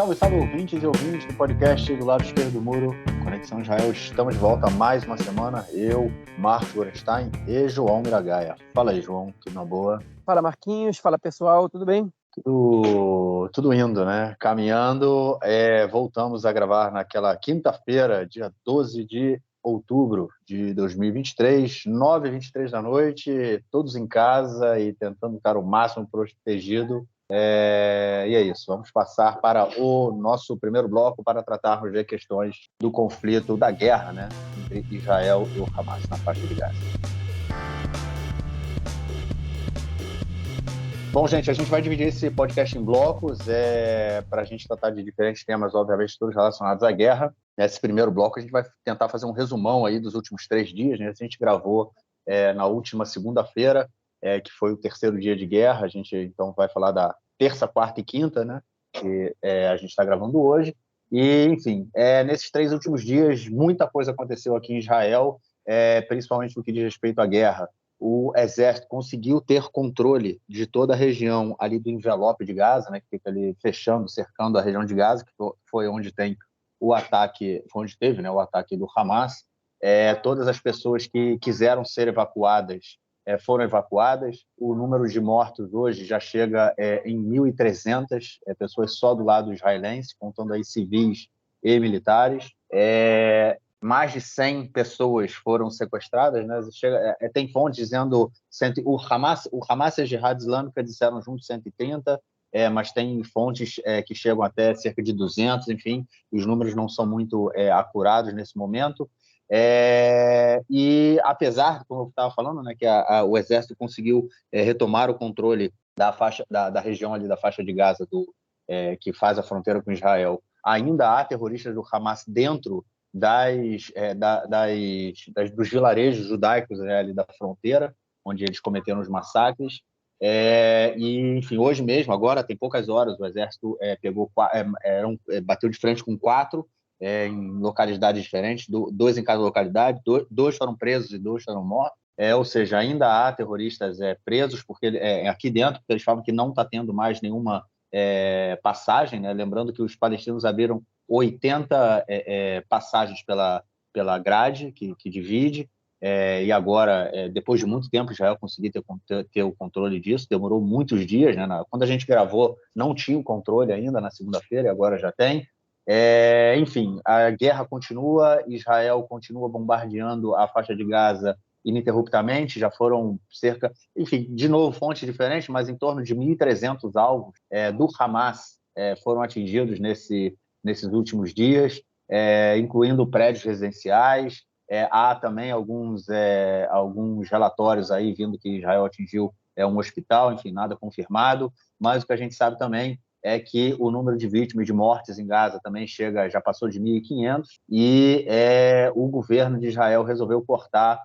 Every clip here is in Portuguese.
Salve, salve, ouvintes e ouvintes do podcast do lado esquerdo do muro, Conexão Israel. Estamos de volta mais uma semana. Eu, Marcos Gorenstein e João Miragaia. Fala aí, João, tudo na boa? Fala, Marquinhos. Fala, pessoal. Tudo bem? Tudo indo, né? Caminhando. Voltamos a gravar naquela quinta-feira, dia 12 de outubro de 2023, 9h23 da noite, todos em casa e tentando estar o máximo protegido. E é isso, vamos passar para o nosso primeiro bloco para tratarmos de questões do conflito, da guerra, né, entre Israel e o Hamas na faixa de Gaza. Bom, gente, a gente vai dividir esse podcast em blocos para a gente tratar de diferentes temas, obviamente, todos relacionados à guerra. Nesse primeiro bloco, a gente vai tentar fazer um resumão aí dos últimos 3 dias, né? A gente gravou na última segunda-feira, que foi o terceiro dia de guerra. A gente, então, vai falar da terça, quarta e quinta, né? Que a gente está gravando hoje. E, enfim, nesses 3 últimos dias, muita coisa aconteceu aqui em Israel, principalmente no que diz respeito à guerra. O exército conseguiu ter controle de toda a região ali do envelope de Gaza, né, que fica ali fechando, cercando a região de Gaza, que foi onde tem o ataque, foi onde teve, né, o ataque do Hamas. Todas as pessoas que quiseram ser evacuadas foram evacuadas. O número de mortos hoje já chega em 1.300 pessoas só do lado israelense, contando aí civis e militares. Mais de 100 pessoas foram sequestradas, né? Tem fontes dizendo o Hamas e a Jihad Islâmica disseram juntos 130, mas tem fontes que chegam até cerca de 200, enfim, os números não são muito acurados nesse momento. E apesar, como eu estava falando, né, que o exército conseguiu retomar o controle da região ali da faixa de Gaza, que faz a fronteira com Israel, ainda há terroristas do Hamas dentro dos vilarejos judaicos, né, ali da fronteira, onde eles cometeram os massacres. Enfim, hoje mesmo, agora, tem poucas horas, o exército bateu de frente com 4 em localidades diferentes, 2 em cada localidade, 2 foram presos e 2 foram mortos. Ou seja, ainda há terroristas presos aqui dentro, porque eles falam que não está tendo mais nenhuma passagem, né? Lembrando que os palestinos abriram 80 passagens pela grade que divide, e agora, depois de muito tempo, Israel conseguiu ter o controle disso. Demorou muitos dias, né? Quando a gente gravou, não tinha o controle ainda na segunda-feira, e agora já tem. Enfim, a guerra continua, Israel continua bombardeando a faixa de Gaza ininterruptamente. Já foram enfim, de novo, fontes diferentes, mas em torno de 1.300 alvos do Hamas foram atingidos nesses últimos dias, incluindo prédios residenciais. Há também alguns relatórios aí vindo que Israel atingiu um hospital, enfim, nada confirmado, mas o que a gente sabe também é que o número de vítimas e de mortes em Gaza também já passou de 1.500, e o governo de Israel resolveu cortar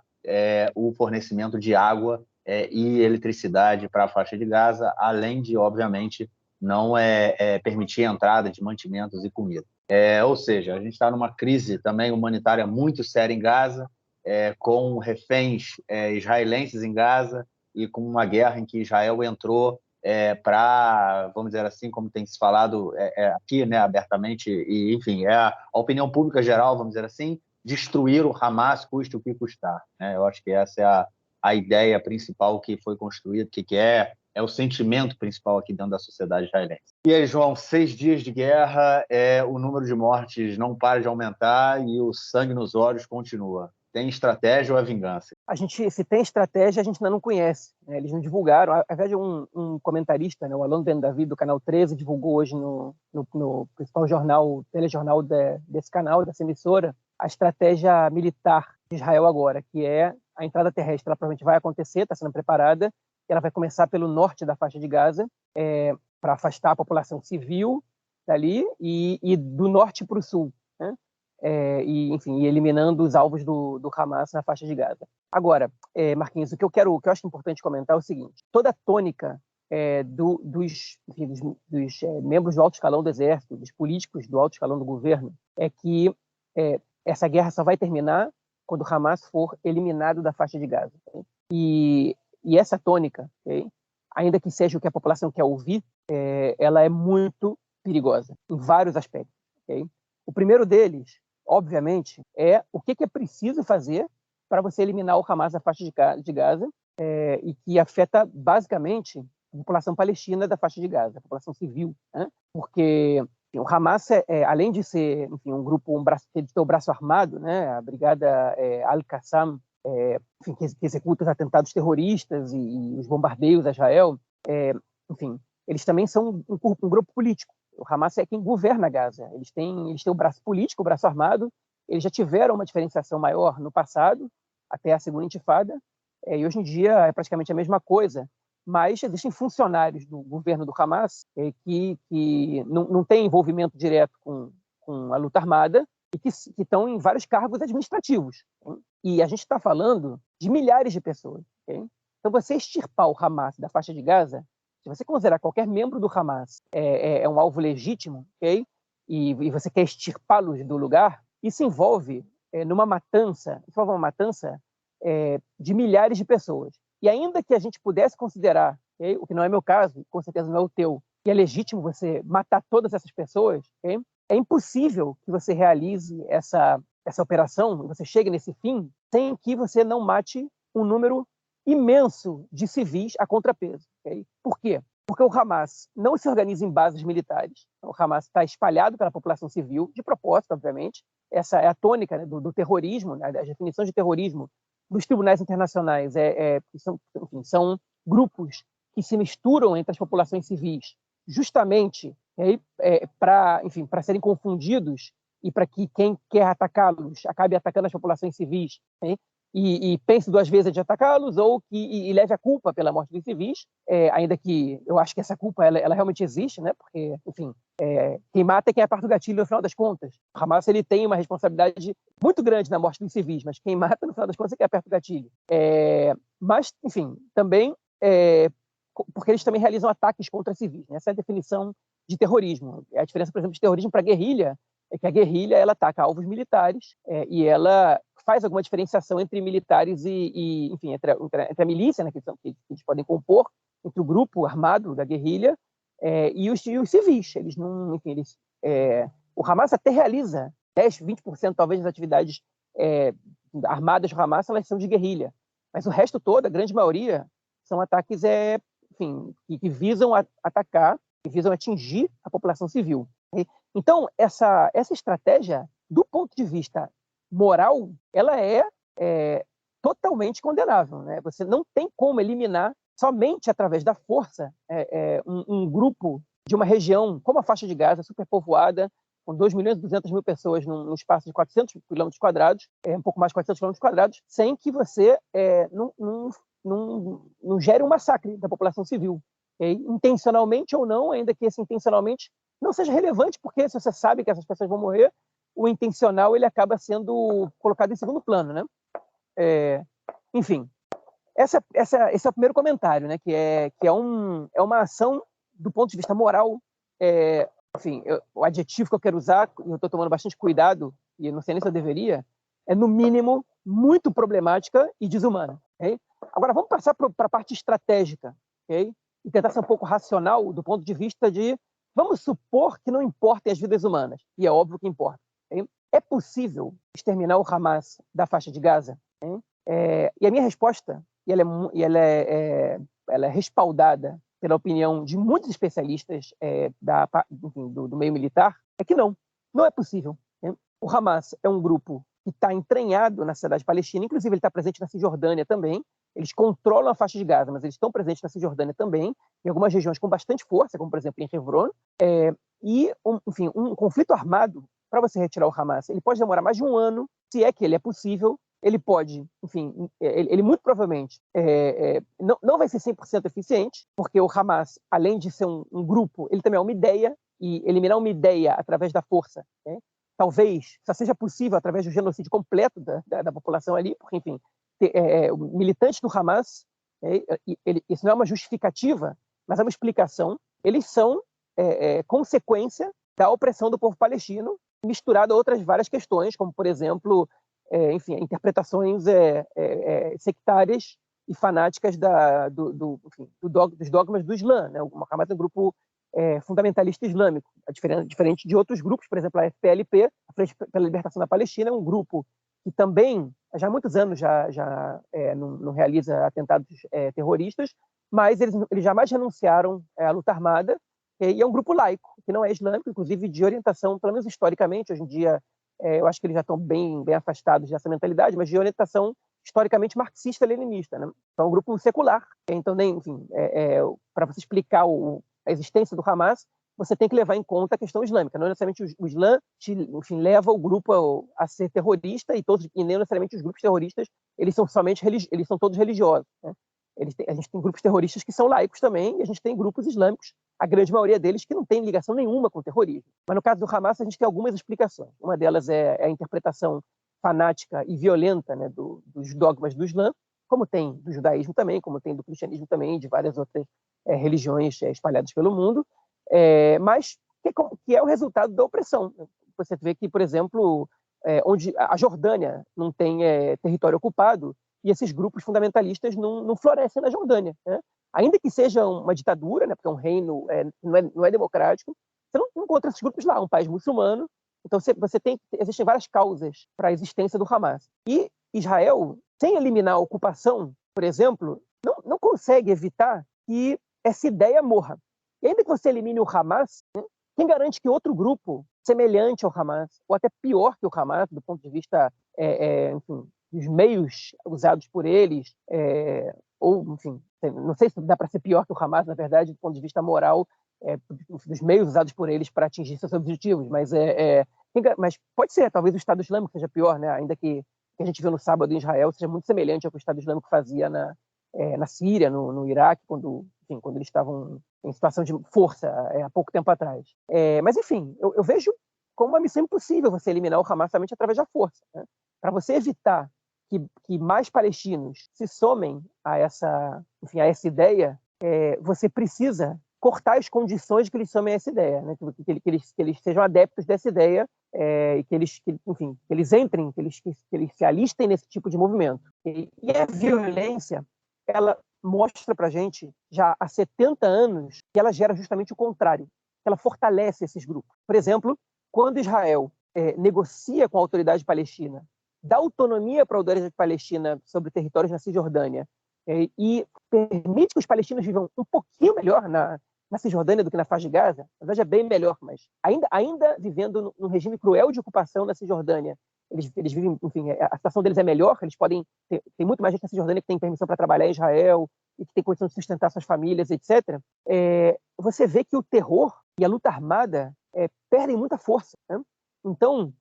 o fornecimento de água e eletricidade para a faixa de Gaza, além de, obviamente, não permitir a entrada de mantimentos e comida. Ou seja, a gente está numa crise também humanitária muito séria em Gaza, com reféns israelenses em Gaza e com uma guerra em que Israel entrou para, vamos dizer assim, como tem se falado aqui, né, abertamente, e, enfim, a opinião pública geral, vamos dizer assim, destruir o Hamas, custe o que custar, né? Eu acho que essa é a ideia principal que foi construída, que é o sentimento principal aqui dentro da sociedade israelense. E aí, João, 6 dias de guerra, o número de mortes não para de aumentar e o sangue nos olhos continua. Tem estratégia ou é vingança? Se tem estratégia, a gente ainda não conhece, né? Eles não divulgaram. Ao invés de um comentarista, né, o Alon Ben David, do Canal 13, divulgou hoje no principal telejornal desse canal, dessa emissora, a estratégia militar de Israel agora, que é a entrada terrestre. Ela provavelmente vai acontecer, está sendo preparada. Ela vai começar pelo norte da faixa de Gaza, para afastar a população civil dali, e do norte para o sul, né? Enfim, eliminando os alvos do Hamas na faixa de Gaza. Agora, Marquinhos, o que eu acho importante comentar é o seguinte: toda a tônica dos membros do alto escalão do exército, dos políticos do alto escalão do governo, é que essa guerra só vai terminar quando o Hamas for eliminado da faixa de Gaza. Okay? E essa tônica, okay, ainda que seja o que a população quer ouvir, ela é muito perigosa, em vários aspectos. Okay? O primeiro deles, obviamente, é o que é preciso fazer para você eliminar o Hamas da faixa de Gaza, e que afeta basicamente a população palestina da faixa de Gaza, a população civil, né? Porque o Hamas, além de ser, enfim, um grupo, de ter o braço armado, né? A brigada Al-Qassam, enfim, que executa os atentados terroristas e os bombardeios a Israel, enfim, eles também são um grupo político. O Hamas é quem governa Gaza. Eles têm o braço político, o braço armado. Eles já tiveram uma diferenciação maior no passado, até a segunda intifada, e hoje em dia é praticamente a mesma coisa. Mas existem funcionários do governo do Hamas que não têm envolvimento direto com a luta armada e que estão em vários cargos administrativos. Hein? E a gente está falando de milhares de pessoas. Okay? Então, você extirpar o Hamas da faixa de Gaza, se você considerar qualquer membro do Hamas um alvo legítimo, okay? e você quer extirpá-los do lugar, isso envolve uma matança de milhares de pessoas. E ainda que a gente pudesse considerar, okay? O que não é meu caso, com certeza não é o teu, que é legítimo você matar todas essas pessoas, okay? É impossível que você realize essa operação, você chegue nesse fim, sem que você não mate um número imenso de civis a contrapeso. Okay? Por quê? Porque o Hamas não se organiza em bases militares. O Hamas está espalhado pela população civil, de propósito, obviamente. Essa é a tônica, né, do terrorismo, né, as definições de terrorismo dos tribunais internacionais. São grupos que se misturam entre as populações civis, justamente para serem confundidos e para que quem quer atacá-los acabe atacando as populações civis, né? E pense duas vezes de atacá-los ou e leve a culpa pela morte dos civis, ainda que eu acho que essa culpa ela realmente existe, né? Porque, enfim, quem mata é quem aperta o gatilho no final das contas. O Hamas ele tem uma responsabilidade muito grande na morte dos civis, mas quem mata no final das contas é quem aperta o gatilho. Mas, enfim, também porque eles também realizam ataques contra civis, né? Essa é a definição de terrorismo. A diferença, por exemplo, de terrorismo para guerrilha é que a guerrilha ela ataca alvos militares e ela faz alguma diferenciação entre militares enfim, entre a milícia, né, que eles podem compor, entre o grupo armado da guerrilha e os civis. Eles não, enfim, o Hamas até realiza 10, 20% talvez das atividades armadas do Hamas, elas são de guerrilha, mas o resto todo, a grande maioria, são ataques enfim, que visam atacar, que visam atingir a população civil. Então, essa estratégia, do ponto de vista moral, ela é totalmente condenável. Né? Você não tem como eliminar somente através da força um grupo de uma região como a faixa de Gaza, superpovoada, com 2.200.000 pessoas num espaço de 400 quilômetros quadrados, um pouco mais de 400 quilômetros quadrados, sem que você não gere um massacre da população civil. Intencionalmente ou não, ainda que esse intencionalmente não seja relevante, porque se você sabe que essas pessoas vão morrer, o intencional ele acaba sendo colocado em segundo plano, né? Enfim, esse é o primeiro comentário, né? Que é uma ação do ponto de vista moral. Enfim, o adjetivo que eu quero usar, e eu estou tomando bastante cuidado, e eu não sei nem se eu deveria, é no mínimo muito problemática e desumana. Okay? Agora vamos passar para a parte estratégica, okay? E tentar ser um pouco racional do ponto de vista de vamos supor que não importem as vidas humanas, e é óbvio que importa. Okay? É possível exterminar o Hamas da faixa de Gaza? E a minha resposta, ela é respaldada pela opinião de muitos especialistas do meio militar, é que não é possível. Okay? O Hamas é um grupo que está entranhado na sociedade palestina, inclusive ele está presente na Cisjordânia também. Eles controlam a faixa de Gaza, mas eles estão presentes na Cisjordânia também, em algumas regiões com bastante força, como, por exemplo, em Hebron. Enfim, um conflito armado, para você retirar o Hamas, ele pode demorar mais de um ano, se é que ele é possível. Ele pode, enfim, ele muito provavelmente não vai ser 100% eficiente, porque o Hamas, além de ser um grupo, ele também é uma ideia, e eliminar uma ideia através da força, né? Talvez só seja possível através do genocídio completo da população ali, porque, enfim, militantes do Hamas, isso não é uma justificativa, mas é uma explicação, eles são consequência da opressão do povo palestino, misturada a outras várias questões, como, por exemplo, enfim, interpretações sectárias e fanáticas dos dogmas do Islã. Né? O Hamas é um grupo fundamentalista islâmico, diferente de outros grupos, por exemplo, a FPLP, a Frente pela Libertação da Palestina, é um grupo que também, já há muitos anos, não realiza atentados terroristas, mas eles jamais renunciaram à luta armada, e é um grupo laico, que não é islâmico, inclusive de orientação, pelo menos historicamente, hoje em dia, eu acho que eles já estão bem afastados dessa mentalidade, mas de orientação historicamente marxista-leninista, né? Então, é um grupo secular. Então, enfim, para você explicar a existência do Hamas, você tem que levar em conta a questão islâmica. Não necessariamente o Islã enfim, leva o grupo a ser terrorista, e nem necessariamente os grupos terroristas eles são todos religiosos, né? A gente tem grupos terroristas que são laicos também, e a gente tem grupos islâmicos, a grande maioria deles que não tem ligação nenhuma com o terrorismo. Mas no caso do Hamas, a gente tem algumas explicações. Uma delas é a interpretação fanática e violenta, né, dos dogmas do Islã, como tem do judaísmo também, como tem do cristianismo também, de várias outras religiões espalhadas pelo mundo, mas que é o resultado da opressão. Você vê que, por exemplo, onde a Jordânia não tem território ocupado, e esses grupos fundamentalistas não florescem na Jordânia, né? Ainda que seja uma ditadura, né, porque é um reino, não é democrático, você não encontra esses grupos lá, um país muçulmano. Então, existem várias causas para a existência do Hamas. E Israel, sem eliminar a ocupação, por exemplo, não consegue evitar que essa ideia morra. E ainda que você elimine o Hamas, né, quem garante que outro grupo semelhante ao Hamas, ou até pior que o Hamas, do ponto de vista, enfim, dos meios usados por eles, ou, enfim, não sei se dá para ser pior que o Hamas, na verdade, do ponto de vista moral, dos meios usados por eles para atingir seus objetivos, mas pode ser, talvez o Estado Islâmico seja pior, né? Ainda que a gente viu no sábado em Israel seja muito semelhante ao que o Estado Islâmico fazia na Síria, no Iraque, quando eles estavam em situação de força há pouco tempo atrás. Mas, enfim, eu vejo como uma missão impossível você eliminar o Hamas somente através da força, né? Para você evitar que mais palestinos se somem a essa ideia, você precisa cortar as condições de que eles somem a essa ideia, né? Que eles sejam adeptos dessa ideia, e que eles entrem, que eles se alistem nesse tipo de movimento. E a violência, ela mostra para a gente, já há 70 anos, que ela gera justamente o contrário, que ela fortalece esses grupos. Por exemplo, quando Israel negocia com a autoridade palestina, dá autonomia para a autoridade palestina sobre territórios na Cisjordânia, e permite que os palestinos vivam um pouquinho melhor na Cisjordânia do que na faixa de Gaza, na verdade é bem melhor, mas ainda vivendo num regime cruel de ocupação na Cisjordânia, eles vivem, enfim, a situação deles é melhor, eles podem tem muito mais gente na Cisjordânia que tem permissão para trabalhar em Israel e que tem condição de sustentar suas famílias, etc. Você vê que o terror e a luta armada perdem muita força, né? Então,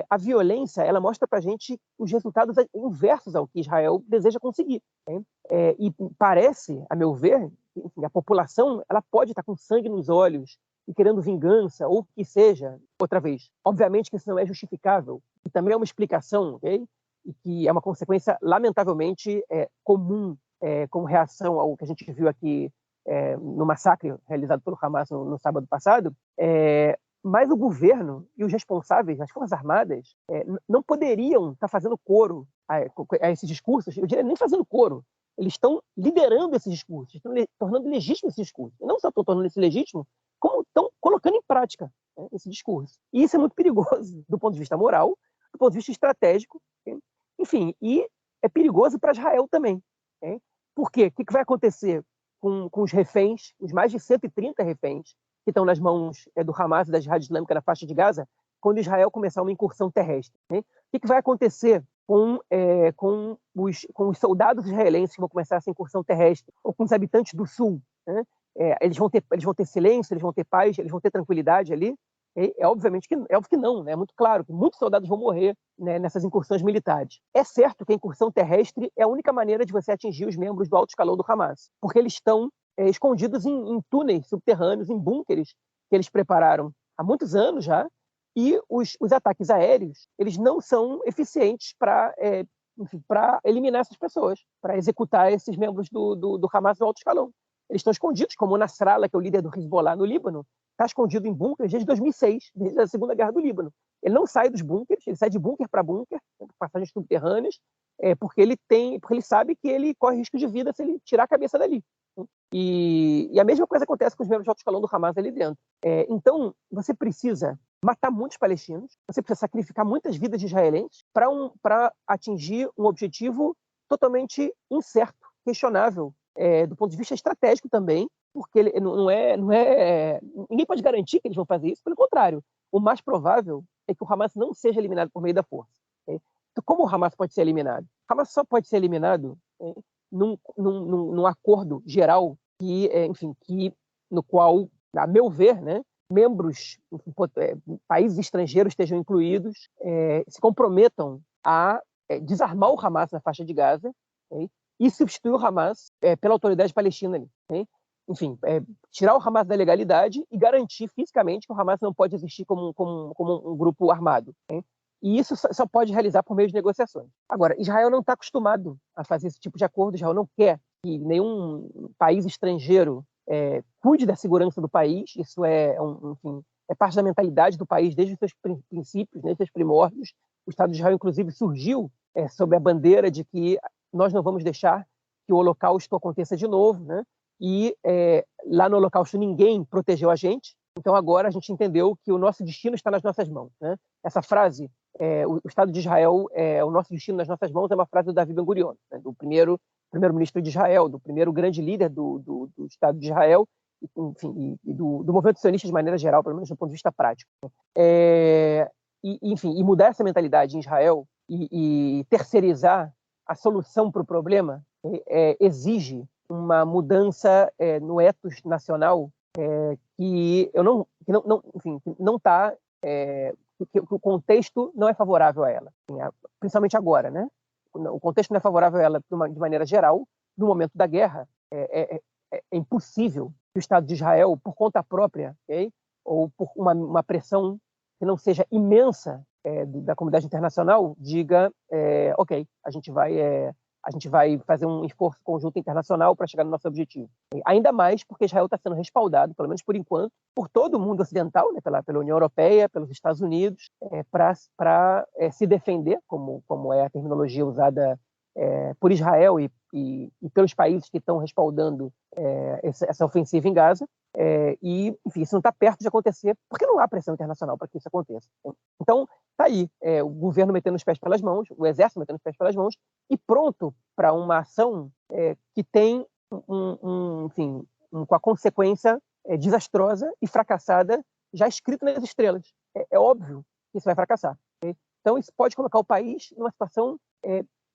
a violência, ela mostra para a gente os resultados inversos ao que Israel deseja conseguir, né? E parece, a meu ver, enfim, a população ela pode estar com sangue nos olhos e querendo vingança, ou que seja, outra vez. Obviamente que isso não é justificável, e também é uma explicação, okay? E que é uma consequência, lamentavelmente, comum como reação ao que a gente viu aqui no massacre realizado pelo Hamas no sábado passado. Mas o governo e os responsáveis, as Forças Armadas, não poderiam estar fazendo coro a esses discursos, eu diria nem fazendo coro, eles estão liderando esses discursos, estão tornando legítimo esse discurso. E não só estão tornando esse legítimo, como estão colocando em prática, né, esse discurso. E isso é muito perigoso do ponto de vista moral, do ponto de vista estratégico, né? Enfim, e é perigoso para Israel também, né? Por quê? O que vai acontecer com os reféns, os mais de 130 reféns, que estão nas mãos do Hamas e da Jihad Islâmica na faixa de Gaza, quando Israel começar uma incursão terrestre, né? O que vai acontecer com os soldados israelenses que vão começar essa incursão terrestre, ou com os habitantes do sul, né? Eles vão ter silêncio, eles vão ter paz, eles vão ter tranquilidade ali? Óbvio que não, né? É muito claro que muitos soldados vão morrer, né, nessas incursões militares. É certo que a incursão terrestre é a única maneira de você atingir os membros do alto escalão do Hamas, porque eles estão escondidos em túneis subterrâneos, em búnkeres que eles prepararam há muitos anos já, e os ataques aéreos eles não são eficientes para eliminar essas pessoas, para executar esses membros do Hamas do alto escalão. Eles estão escondidos, como o Nasrallah, que é o líder do Hezbollah no Líbano, está escondido em bunkers desde 2006, desde a Segunda Guerra do Líbano. Ele não sai dos bunkers, ele sai de bunker para bunker, passagens subterrâneas, porque ele sabe que ele corre risco de vida se ele tirar a cabeça dali. E a mesma coisa acontece com os membros de alto escalão do Hamas ali dentro. Então, você precisa matar muitos palestinos, você precisa sacrificar muitas vidas de israelenses para atingir um objetivo totalmente incerto, questionável, do ponto de vista estratégico também, porque ninguém pode garantir que eles vão fazer isso, pelo contrário, o mais provável é que o Hamas não seja eliminado por meio da força. Então, como o Hamas pode ser eliminado? O Hamas só pode ser eliminado num acordo geral no qual, a meu ver, né, membros, países estrangeiros estejam incluídos, se comprometam a desarmar o Hamas na faixa de Gaza, e substituir o Hamas pela autoridade palestina ali. Enfim, tirar o Hamas da legalidade e garantir fisicamente que o Hamas não pode existir como um grupo armado. E isso só pode realizar por meio de negociações. Agora, Israel não está acostumado a fazer esse tipo de acordo, Israel não quer que nenhum país estrangeiro cuide da segurança do país, isso é parte da mentalidade do país desde os seus princípios, desde os seus primórdios. O Estado de Israel, inclusive, surgiu sob a bandeira de que nós não vamos deixar que o Holocausto aconteça de novo, né? E lá no Holocausto ninguém protegeu a gente, então agora a gente entendeu que o nosso destino está nas nossas mãos, né? Essa frase, o Estado de Israel o nosso destino nas nossas mãos, é uma frase do Davi Ben-Gurion, né? Do primeiro-ministro de Israel, do primeiro grande líder do Estado de Israel, enfim, e do movimento sionista de maneira geral, pelo menos do ponto de vista prático. Enfim, e mudar essa mentalidade em Israel e terceirizar a solução para o problema exige uma mudança no ethos nacional que não está, que o contexto não é favorável a ela, principalmente agora, né? O contexto não é favorável a ela de maneira geral. No momento da guerra, é impossível que o Estado de Israel, por conta própria, ou por uma pressão que não seja imensa da comunidade internacional, diga, ok, a gente vai fazer um esforço conjunto internacional para chegar no nosso objetivo. Ainda mais porque Israel está sendo respaldado, pelo menos por enquanto, por todo o mundo ocidental, né, pela União Europeia, pelos Estados Unidos, para se defender, como é a terminologia usada por Israel e pelos países que estão respaldando essa ofensiva em Gaza. Enfim, isso não está perto de acontecer, porque não há pressão internacional para que isso aconteça. Então, está aí, o governo metendo os pés pelas mãos, o exército metendo os pés pelas mãos, e pronto para uma ação que tem com a consequência desastrosa e fracassada já escrito nas estrelas. É óbvio que isso vai fracassar. Então, isso pode colocar o país numa situação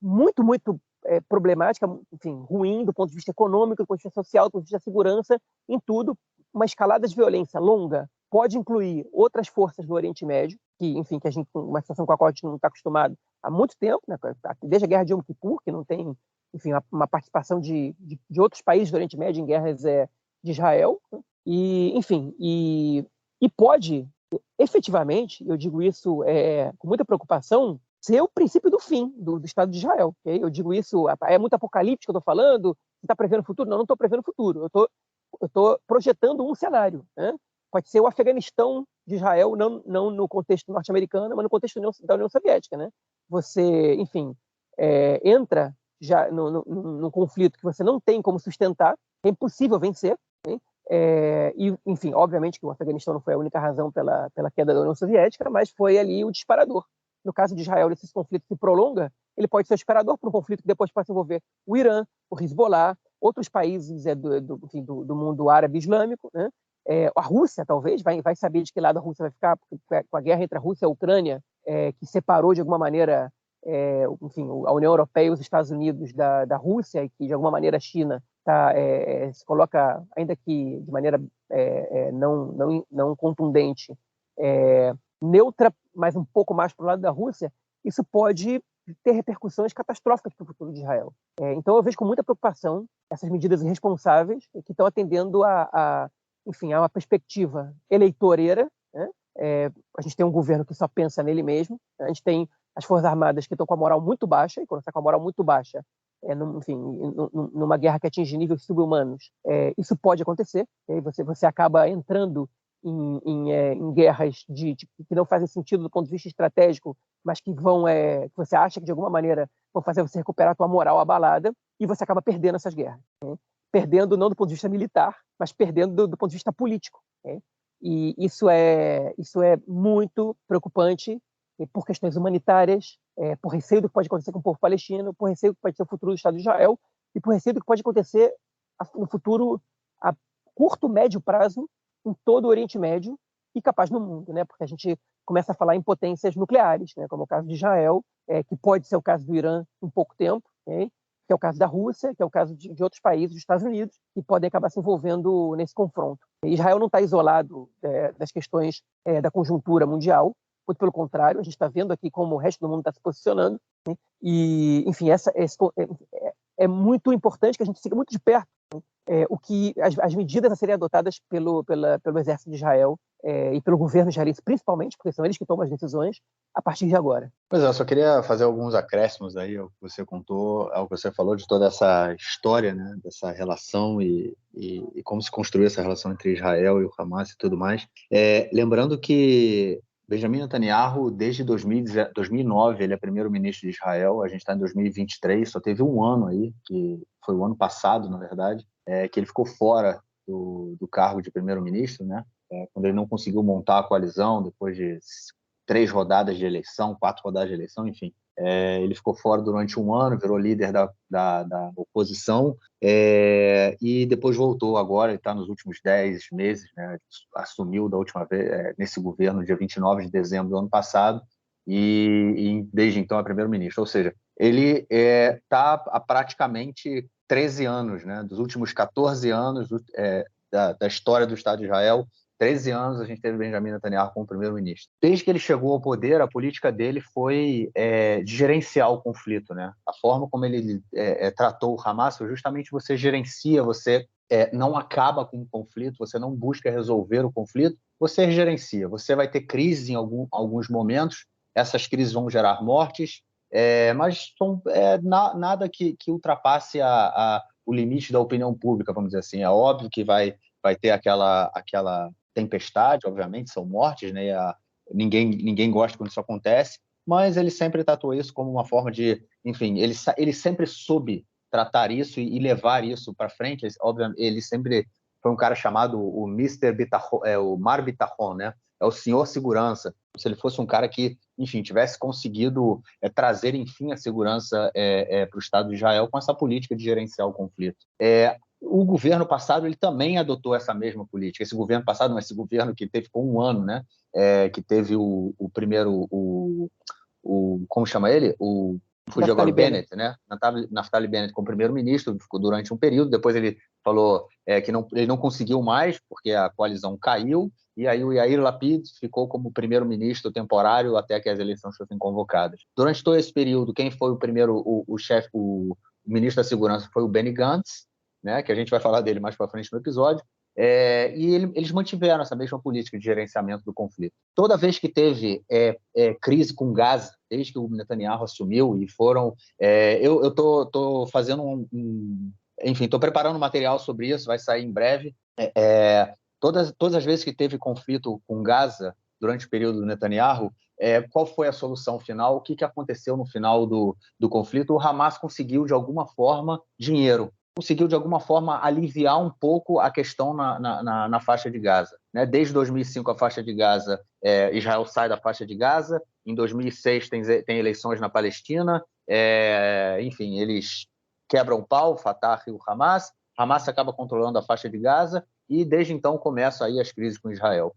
muito, muito problemática, enfim, ruim do ponto de vista econômico, do ponto de vista social, do ponto de vista da segurança, em tudo. Uma escalada de violência longa pode incluir outras forças do Oriente Médio, que a gente, uma situação com a qual a gente não está acostumado há muito tempo, né? Desde a Guerra de Yom Kippur, que não tem, enfim, uma participação de outros países do Oriente Médio em guerras de Israel, e, enfim, e pode, efetivamente, eu digo isso com muita preocupação, ser o princípio do fim do Estado de Israel. Okay? Eu digo isso, é muito apocalíptico que eu estou falando, você está prevendo o futuro? Não estou prevendo o futuro, eu estou projetando um cenário, né? Pode ser o Afeganistão de Israel, não no contexto norte-americano, mas no contexto da União Soviética, né? Você, enfim, entra já num conflito que você não tem como sustentar, é impossível vencer, né? E, enfim, obviamente que o Afeganistão não foi a única razão pela queda da União Soviética, mas foi ali o disparador. No caso de Israel, esse conflito se prolonga, ele pode ser o disparador para um conflito que depois pode envolver o Irã, o Hezbollah, outros países do mundo árabe islâmico, né? A Rússia, talvez, vai saber de que lado a Rússia vai ficar, porque com a guerra entre a Rússia e a Ucrânia, que separou de alguma maneira enfim, a União Europeia e os Estados Unidos da Rússia, e que de alguma maneira a China se coloca, ainda que de maneira não contundente, neutra, mas um pouco mais para o lado da Rússia, isso pode ter repercussões catastróficas para o futuro de Israel. Então eu vejo com muita preocupação essas medidas irresponsáveis que estão atendendo enfim, a uma perspectiva eleitoreira, né? A gente tem um governo que só pensa nele mesmo, a gente tem as Forças Armadas que estão com a moral muito baixa, e quando está com a moral muito baixa, enfim, numa guerra que atinge níveis subhumanos, isso pode acontecer, você acaba entrando em guerras que não fazem sentido do ponto de vista estratégico, mas que que você acha que de alguma maneira vão fazer você recuperar a tua moral abalada, e você acaba perdendo essas guerras, né? perdendo não do ponto de vista militar, mas perdendo do ponto de vista político, né? E isso é muito preocupante por questões humanitárias, por receio do que pode acontecer com o povo palestino, por receio do que pode ser o futuro do Estado de Israel e por receio do que pode acontecer no futuro a curto, médio prazo em todo o Oriente Médio e capaz no mundo, né? Porque a gente começa a falar em potências nucleares, né? Como é o caso de Israel, que pode ser o caso do Irã em pouco tempo, né? Que é o caso da Rússia, que é o caso de outros países, dos Estados Unidos, que podem acabar se envolvendo nesse confronto. Israel não está isolado das questões da conjuntura mundial, muito pelo contrário, a gente está vendo aqui como o resto do mundo está se posicionando, né? E, enfim, é muito importante que a gente siga muito de perto as medidas a serem adotadas pelo exército de Israel e pelo governo israelense, principalmente, porque são eles que tomam as decisões a partir de agora. Pois é, eu só queria fazer alguns acréscimos aí ao que você contou, ao que você falou de toda essa história, né, dessa relação e como se construiu essa relação entre Israel e o Hamas e tudo mais. Lembrando que Benjamin Netanyahu, desde 2009, ele é primeiro-ministro de Israel, a gente está em 2023, só teve um ano aí, que foi o ano passado, na verdade, que ele ficou fora do cargo de primeiro-ministro, né? Quando ele não conseguiu montar a coalizão, depois de 3 rodadas de eleição, 4 rodadas de eleição, enfim. Ele ficou fora durante um ano, virou líder da oposição, e depois voltou agora, ele está nos últimos 10 meses, né? Assumiu da última vez, nesse governo, dia 29 de dezembro do ano passado, e desde então é primeiro-ministro. Ou seja, ele está há praticamente 13 anos, né? Dos últimos 14 anos da história do Estado de Israel, 13 anos a gente teve Benjamin Netanyahu como primeiro-ministro. Desde que ele chegou ao poder, a política dele foi de gerenciar o conflito, né? A forma como ele tratou o Hamas foi justamente você gerencia, você não acaba com o conflito, você não busca resolver o conflito, você gerencia. Você vai ter crise em alguns momentos, essas crises vão gerar mortes, mas nada que ultrapasse o limite da opinião pública, vamos dizer assim. É óbvio que vai ter aquela tempestade, obviamente, são mortes, né? Ninguém gosta quando isso acontece, mas ele sempre tratou isso como uma forma de, enfim, ele sempre soube tratar isso e levar isso para frente. Obviamente, ele sempre foi um cara chamado o Mr. Bitachon, o Mar Bitachon, né? É o senhor segurança. Se ele fosse um cara que, enfim, tivesse conseguido trazer, enfim, a segurança para o Estado de Israel com essa política de gerenciar o conflito. O governo passado ele também adotou essa mesma política. Esse governo passado, não, esse governo que teve por um ano, né? Que teve o primeiro, como chama ele? Fugiu agora, o Bennett, né? Naftali Bennett como primeiro-ministro, ficou durante um período, depois ele falou que ele não conseguiu mais, porque a coalizão caiu, e aí o Yair Lapid ficou como primeiro-ministro temporário até que as eleições fossem convocadas. Durante todo esse período, quem foi o primeiro, o ministro da Segurança foi o Benny Gantz, né? Que a gente vai falar dele mais para frente no episódio, e eles mantiveram essa mesma política de gerenciamento do conflito. Toda vez que teve crise com Gaza, desde que o Netanyahu assumiu, e foram... eu estou fazendo enfim, estou preparando um material sobre isso, vai sair em breve. Todas as vezes que teve conflito com Gaza, durante o período do Netanyahu, qual foi a solução final? O que aconteceu no final do conflito? O Hamas conseguiu, de alguma forma, dinheiro. Conseguiu, de alguma forma, aliviar um pouco a questão na faixa de Gaza, né? Desde 2005, a faixa de Gaza, Israel sai da faixa de Gaza, em 2006 tem eleições na Palestina, enfim, eles quebram o pau, Fatah e o Hamas acaba controlando a faixa de Gaza, e desde então começam aí as crises com Israel.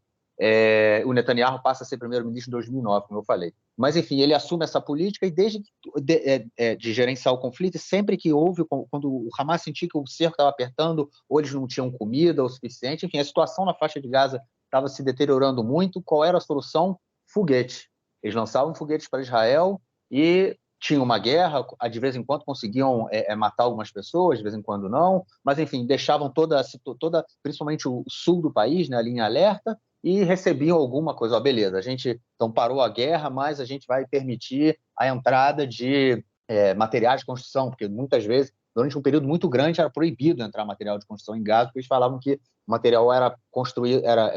O Netanyahu passa a ser primeiro-ministro em 2009, como eu falei. Mas, enfim, ele assume essa política e desde de gerenciar o conflito, sempre que houve, quando o Hamas sentia que o cerco estava apertando, ou eles não tinham comida o suficiente, enfim, a situação na faixa de Gaza estava se deteriorando muito. Qual era a solução? Foguete. Eles lançavam foguetes para Israel e tinha uma guerra, de vez em quando conseguiam matar algumas pessoas, de vez em quando não, mas, enfim, deixavam toda principalmente o sul do país, né, ali em alerta, e recebiam alguma coisa. Beleza, a gente então parou a guerra, mas a gente vai permitir a entrada de materiais de construção, porque muitas vezes, durante um período muito grande, era proibido entrar material de construção em Gaza, porque eles falavam que o material era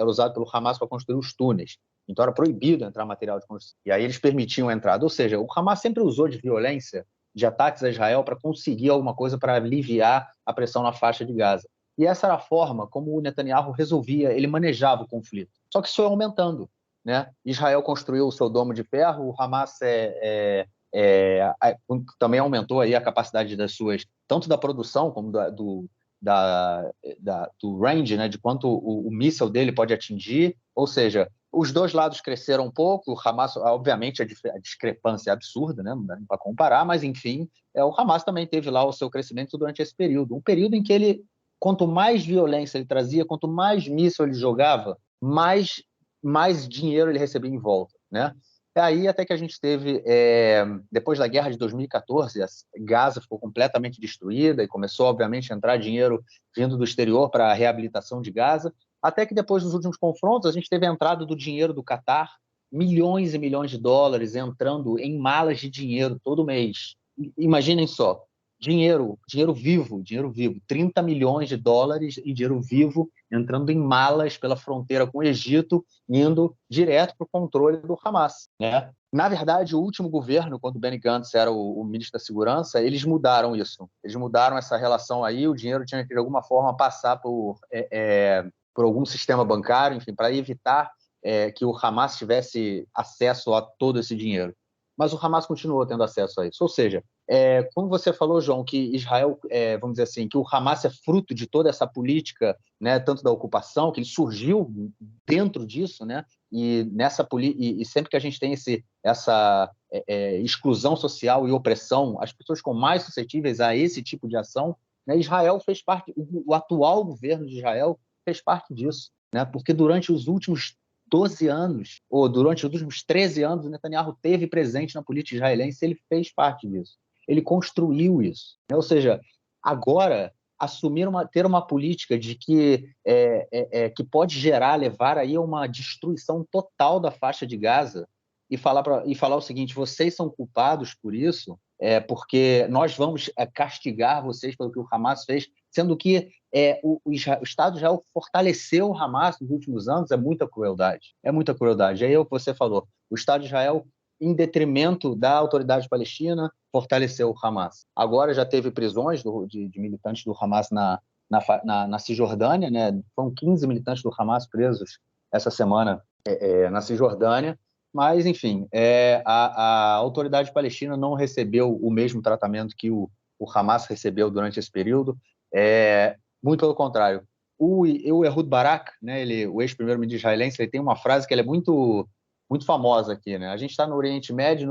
usado pelo Hamas para construir os túneis. Então era proibido entrar material de construção. E aí eles permitiam a entrada. Ou seja, o Hamas sempre usou de violência de ataques a Israel para conseguir alguma coisa para aliviar a pressão na faixa de Gaza. E essa era a forma como o Netanyahu resolvia, ele manejava o conflito. Só que isso foi aumentando, né? Israel construiu o seu domo de ferro, o Hamas também aumentou aí a capacidade das suas, tanto da produção como do range, né, de quanto o míssil dele pode atingir, ou seja, os dois lados cresceram um pouco, o Hamas, obviamente, a discrepância é absurda, né, não dá para comparar, mas, enfim, o Hamas também teve lá o seu crescimento durante esse período, um período em que ele, quanto mais violência ele trazia, quanto mais míssil ele jogava, mais dinheiro ele recebia em volta, né? É aí até que a gente teve, depois da guerra de 2014, a Gaza ficou completamente destruída e começou, obviamente, a entrar dinheiro vindo do exterior para a reabilitação de Gaza, até que depois dos últimos confrontos a gente teve a entrada do dinheiro do Catar, milhões e milhões de dólares entrando em malas de dinheiro todo mês. Imaginem só, dinheiro vivo, 30 milhões de dólares em dinheiro vivo entrando em malas pela fronteira com o Egito, indo direto para o controle do Hamas, né? Na verdade, o último governo, quando o Benny Gantz era o ministro da Segurança, eles mudaram isso. Eles mudaram essa relação aí, o dinheiro tinha que, de alguma forma, passar por algum sistema bancário, enfim, para evitar que o Hamas tivesse acesso a todo esse dinheiro. Mas o Hamas continuou tendo acesso a isso. Ou seja, como você falou, João, que Israel, vamos dizer assim, que o Hamas é fruto de toda essa política, né, tanto da ocupação, que ele surgiu dentro disso, né, e sempre que a gente tem essa exclusão social e opressão, as pessoas ficam mais suscetíveis a esse tipo de ação, né, Israel fez parte, o atual governo de Israel fez parte disso, né, porque durante os últimos 12 anos, ou durante os últimos 13 anos, o Netanyahu teve presente na política israelense, ele fez parte disso. Ele construiu isso. Ou seja, agora, ter uma política de que pode levar aí a uma destruição total da faixa de Gaza e falar o seguinte, vocês são culpados por isso, porque nós vamos castigar vocês pelo que o Hamas fez, sendo que o Estado de Israel fortaleceu o Hamas nos últimos anos, é muita crueldade. É muita crueldade. Aí é o que você falou, o Estado de Israel, em detrimento da autoridade palestina, fortaleceu o Hamas. Agora já teve prisões de militantes do Hamas na Cisjordânia, né? Foram 15 militantes do Hamas presos essa semana na Cisjordânia, mas, enfim, a autoridade palestina não recebeu o mesmo tratamento que o Hamas recebeu durante esse período, muito pelo contrário. O Ehud Barak, né, o ex-primeiro-ministro israelense, ele tem uma frase que ele é muito, muito famosa aqui, né? A gente está no Oriente Médio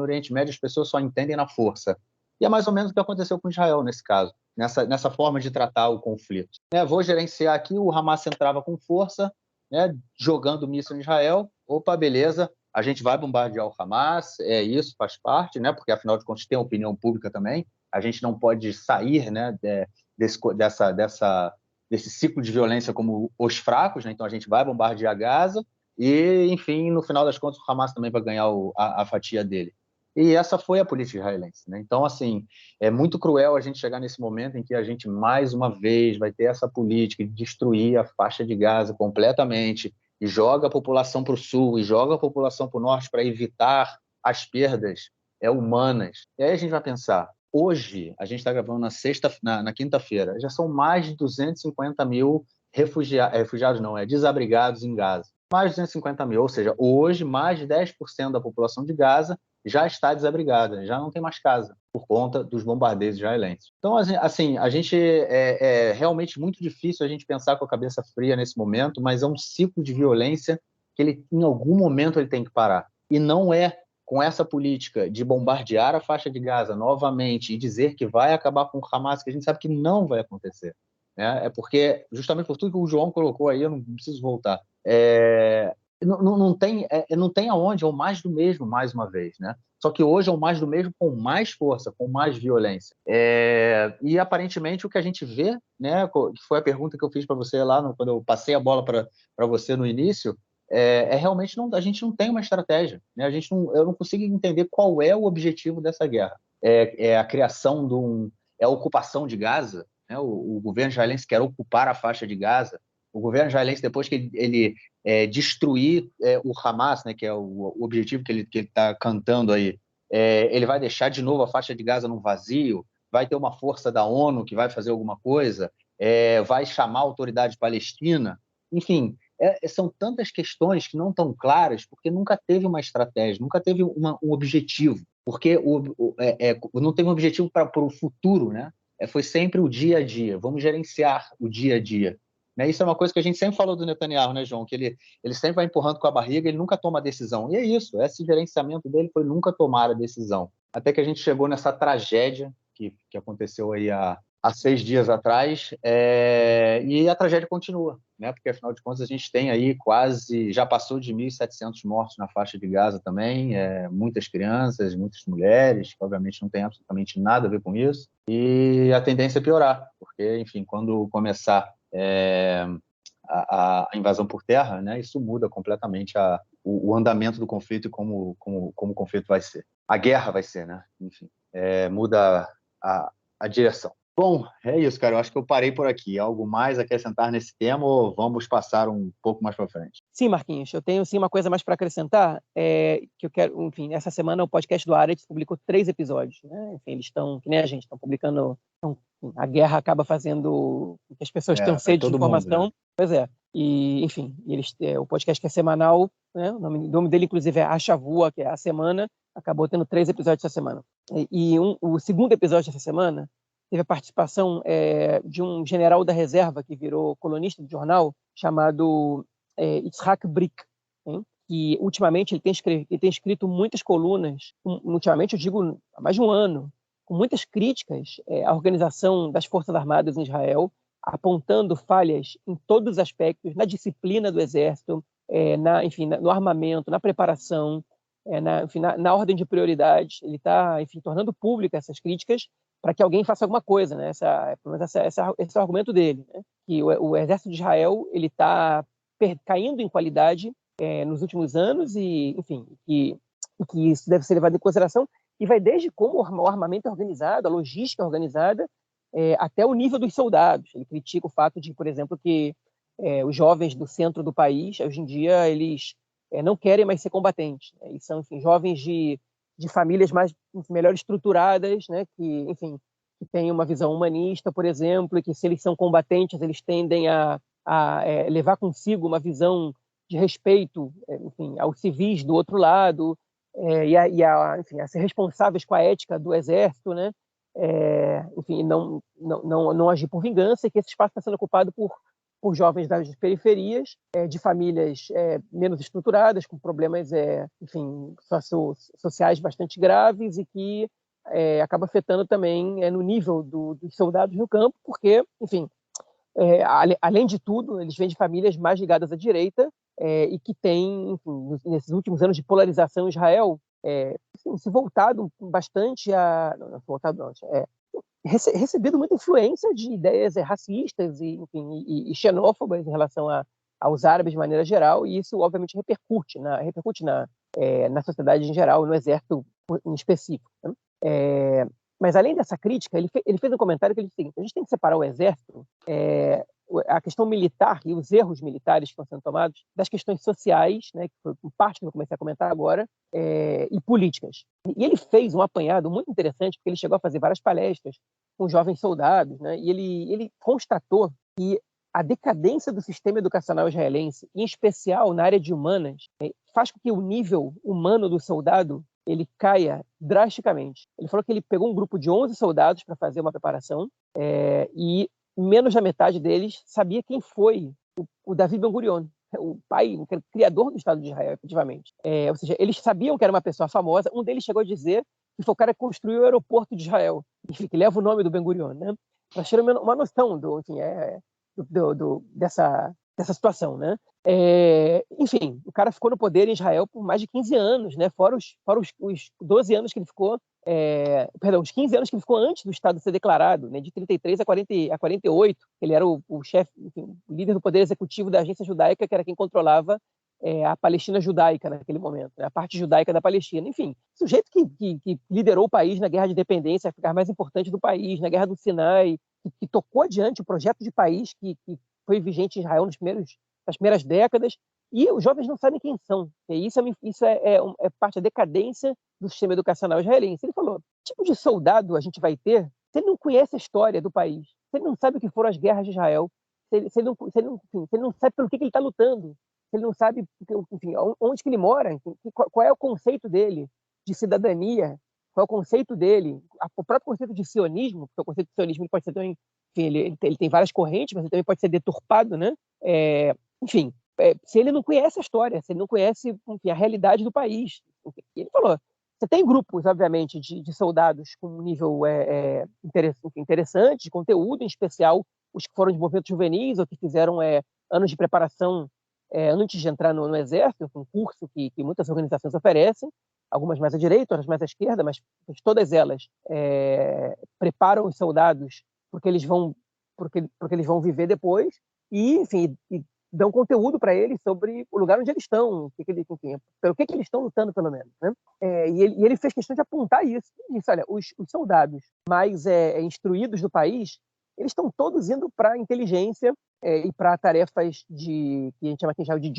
as pessoas só entendem na força. E é mais ou menos o que aconteceu com Israel nesse caso, nessa forma de tratar o conflito. Vou gerenciar aqui, o Hamas entrava com força, né, jogando míssil em Israel, opa, beleza, a gente vai bombardear o Hamas, isso faz parte, né, porque afinal de contas tem opinião pública também, a gente não pode sair, né, desse ciclo de violência como os fracos, né, então a gente vai bombardear Gaza e, enfim, no final das contas o Hamas também vai ganhar a fatia dele. E essa foi a política israelense, né? Então, assim, é muito cruel a gente chegar nesse momento em que a gente, mais uma vez, vai ter essa política de destruir a faixa de Gaza completamente e joga a população para o sul e joga a população para o norte para evitar as perdas humanas. E aí a gente vai pensar, hoje, a gente está gravando na quinta-feira, já são mais de 250 mil refugiados, desabrigados em Gaza. Mais de 250 mil, ou seja, hoje mais de 10% da população de Gaza já está desabrigada, já não tem mais casa, por conta dos bombardeios israelenses. Então, assim, a gente é realmente muito difícil a gente pensar com a cabeça fria nesse momento, mas é um ciclo de violência que ele, em algum momento, ele tem que parar. E não é com essa política de bombardear a faixa de Gaza novamente e dizer que vai acabar com o Hamas, que a gente sabe que não vai acontecer. Né? É porque, justamente por tudo que o João colocou aí, eu não preciso voltar. Não tem aonde, é o mais do mesmo, mais uma vez, né? Só que hoje é o mais do mesmo com mais força, com mais violência. E aparentemente o que a gente vê, né, que foi a pergunta que eu fiz para você lá, quando eu passei a bola para você no início, realmente a gente não tem uma estratégia, né? Eu não consigo entender qual é o objetivo dessa guerra. A criação a ocupação de Gaza, né? O governo israelense quer ocupar a faixa de Gaza. O governo israelense, depois que ele destruir o Hamas, né, que é o objetivo que ele está cantando aí, Ele vai deixar de novo a faixa de Gaza num vazio? Vai ter uma força da ONU que vai fazer alguma coisa? Vai chamar a autoridade palestina? Enfim, são tantas questões que não estão claras porque nunca teve uma estratégia, nunca teve um objetivo, porque não teve um objetivo para o futuro, né? Foi sempre o dia a dia, vamos gerenciar o dia a dia. Né? Isso é uma coisa que a gente sempre falou do Netanyahu, né, João? Que ele sempre vai empurrando com a barriga, ele nunca toma a decisão. E é isso, esse gerenciamento dele foi nunca tomar a decisão. Até que a gente chegou nessa tragédia que aconteceu aí há 6 dias atrás, e a tragédia continua, né? Porque, afinal de contas, a gente tem aí já passou de 1.700 mortos na faixa de Gaza também, muitas crianças, muitas mulheres, que obviamente não tem absolutamente nada a ver com isso, e a tendência é piorar, porque, enfim, quando começar a invasão por terra, né, isso muda completamente o andamento do conflito e como o conflito vai ser. A guerra vai ser, né? Enfim, muda a direção. Bom, é isso, cara. Eu acho que eu parei por aqui. Algo mais a acrescentar nesse tema ou vamos passar um pouco mais para frente? Sim, Marquinhos, eu tenho sim uma coisa mais para acrescentar, que eu quero, enfim, essa semana o podcast do Haaretz publicou 3 episódios, né? Enfim, eles estão, que nem a gente, estão publicando, a guerra acaba fazendo com que as pessoas tenham sede de informação. Mundo, né? Pois é. E, enfim, o podcast que é semanal, né? O nome dele, inclusive, é A Shavua, que é a semana, acabou tendo 3 episódios essa semana. O segundo episódio dessa semana teve a participação de um general da reserva que virou colunista do jornal, chamado Yitzhak Brick, hein? Que ultimamente ele tem escrito muitas colunas, ultimamente eu digo há mais de um ano, com muitas críticas à organização das Forças Armadas em Israel, apontando falhas em todos os aspectos, na disciplina do exército, no armamento, na preparação, na ordem de prioridades. Ele está, tornando pública essas críticas para que alguém faça alguma coisa, né? Esse é o argumento dele, né? Que o exército de Israel ele está caindo em qualidade nos últimos anos e, enfim, que isso deve ser levado em consideração e vai desde como o armamento é organizado, a logística é organizada, até o nível dos soldados. Ele critica o fato de, por exemplo, que os jovens do centro do país, hoje em dia, eles não querem mais ser combatentes. Né? E são, enfim, jovens de famílias melhor estruturadas, né? Que têm uma visão humanista, por exemplo, e que se eles são combatentes, eles tendem a levar consigo uma visão de respeito, aos civis do outro lado, a ser responsáveis com a ética do exército, né? Não agir por vingança, e que esse espaço está sendo ocupado por jovens das periferias, de famílias menos estruturadas, com problemas sociais bastante graves e que acaba afetando também no nível dos soldados no campo, porque, enfim, além de tudo, eles vêm de famílias mais ligadas à direita e que têm, enfim, nesses últimos anos de polarização em Israel, se voltado bastante recebido muita influência de ideias racistas e xenófobas em relação aos árabes de maneira geral, e isso obviamente repercute na sociedade em geral, no exército em específico. Né? Mas além dessa crítica, ele fez um comentário que ele disse o seguinte: a gente tem que separar o exército, a questão militar e os erros militares que estão sendo tomados, das questões sociais, né, que foi parte que eu comecei a comentar agora, e políticas. E ele fez um apanhado muito interessante, porque ele chegou a fazer várias palestras com jovens soldados, né, e ele constatou que a decadência do sistema educacional israelense, em especial na área de humanas, faz com que o nível humano do soldado ele caia drasticamente. Ele falou que ele pegou um grupo de 11 soldados para fazer uma preparação e menos da metade deles sabia quem foi o Davi Ben-Gurion, o pai, o criador do Estado de Israel, efetivamente. Ou seja, eles sabiam que era uma pessoa famosa. Um deles chegou a dizer que foi o cara que construiu o aeroporto de Israel, enfim, que leva o nome do Ben-Gurion, né? Para ter uma noção dessa situação, né? Enfim, o cara ficou no poder em Israel por mais de 15 anos, né? Fora os 12 anos que ele ficou, os 15 anos que ele ficou antes do Estado ser declarado, né? De 33 a 48, ele era o chefe, enfim, o líder do poder executivo da agência judaica, que era quem controlava a Palestina judaica naquele momento, né? A parte judaica da Palestina. Enfim, sujeito que liderou o país na guerra de independência, a ficar mais importante do país, na guerra do Sinai, que tocou adiante o projeto de país que foi vigente em Israel nas primeiras décadas, E os jovens não sabem quem são. E isso é parte da decadência do sistema educacional israelense. Ele falou, que tipo de soldado a gente vai ter se ele não conhece a história do país, se ele não sabe o que foram as guerras de Israel, se ele não sabe pelo que ele está lutando, se ele não sabe, enfim, onde que ele mora, qual é o conceito dele de cidadania, qual é o conceito dele, o próprio conceito de sionismo, porque o conceito de sionismo ele pode ser também, enfim, ele tem várias correntes, mas ele também pode ser deturpado, né? Enfim, se ele não conhece a história, se ele não conhece, enfim, a realidade do país. Ele falou, você tem grupos, obviamente, de soldados com um nível interessante, de conteúdo, em especial os que foram de movimentos juvenis ou que fizeram anos de preparação antes de entrar no exército, um curso que muitas organizações oferecem, algumas mais à direita, outras mais à esquerda, mas todas elas preparam os soldados porque eles vão viver depois e, enfim, dão conteúdo para eles sobre o lugar onde eles estão, pelo que eles estão lutando, pelo menos. Né? E ele fez questão de apontar isso. Ele disse, olha, os soldados mais instruídos do país, eles estão todos indo para a inteligência e para tarefas que a gente chama aqui de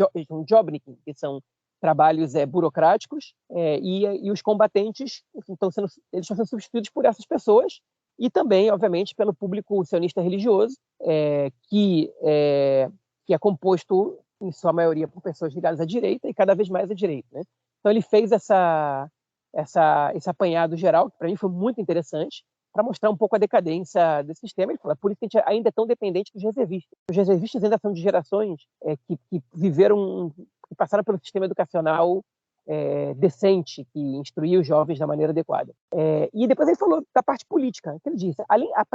jobnicking, que são trabalhos burocráticos, e os combatentes eles estão sendo substituídos por essas pessoas e também, obviamente, pelo público sionista religioso, que é composto, em sua maioria, por pessoas ligadas à direita e cada vez mais à direita. Né? Então, ele fez esse apanhado geral, que para mim foi muito interessante, para mostrar um pouco a decadência desse sistema. Ele falou, por isso que a gente ainda é tão dependente dos reservistas. Os reservistas ainda são de gerações que viveram, que passaram pelo sistema educacional decente, que instruía os jovens da maneira adequada. E depois ele falou da parte política, que ele disse,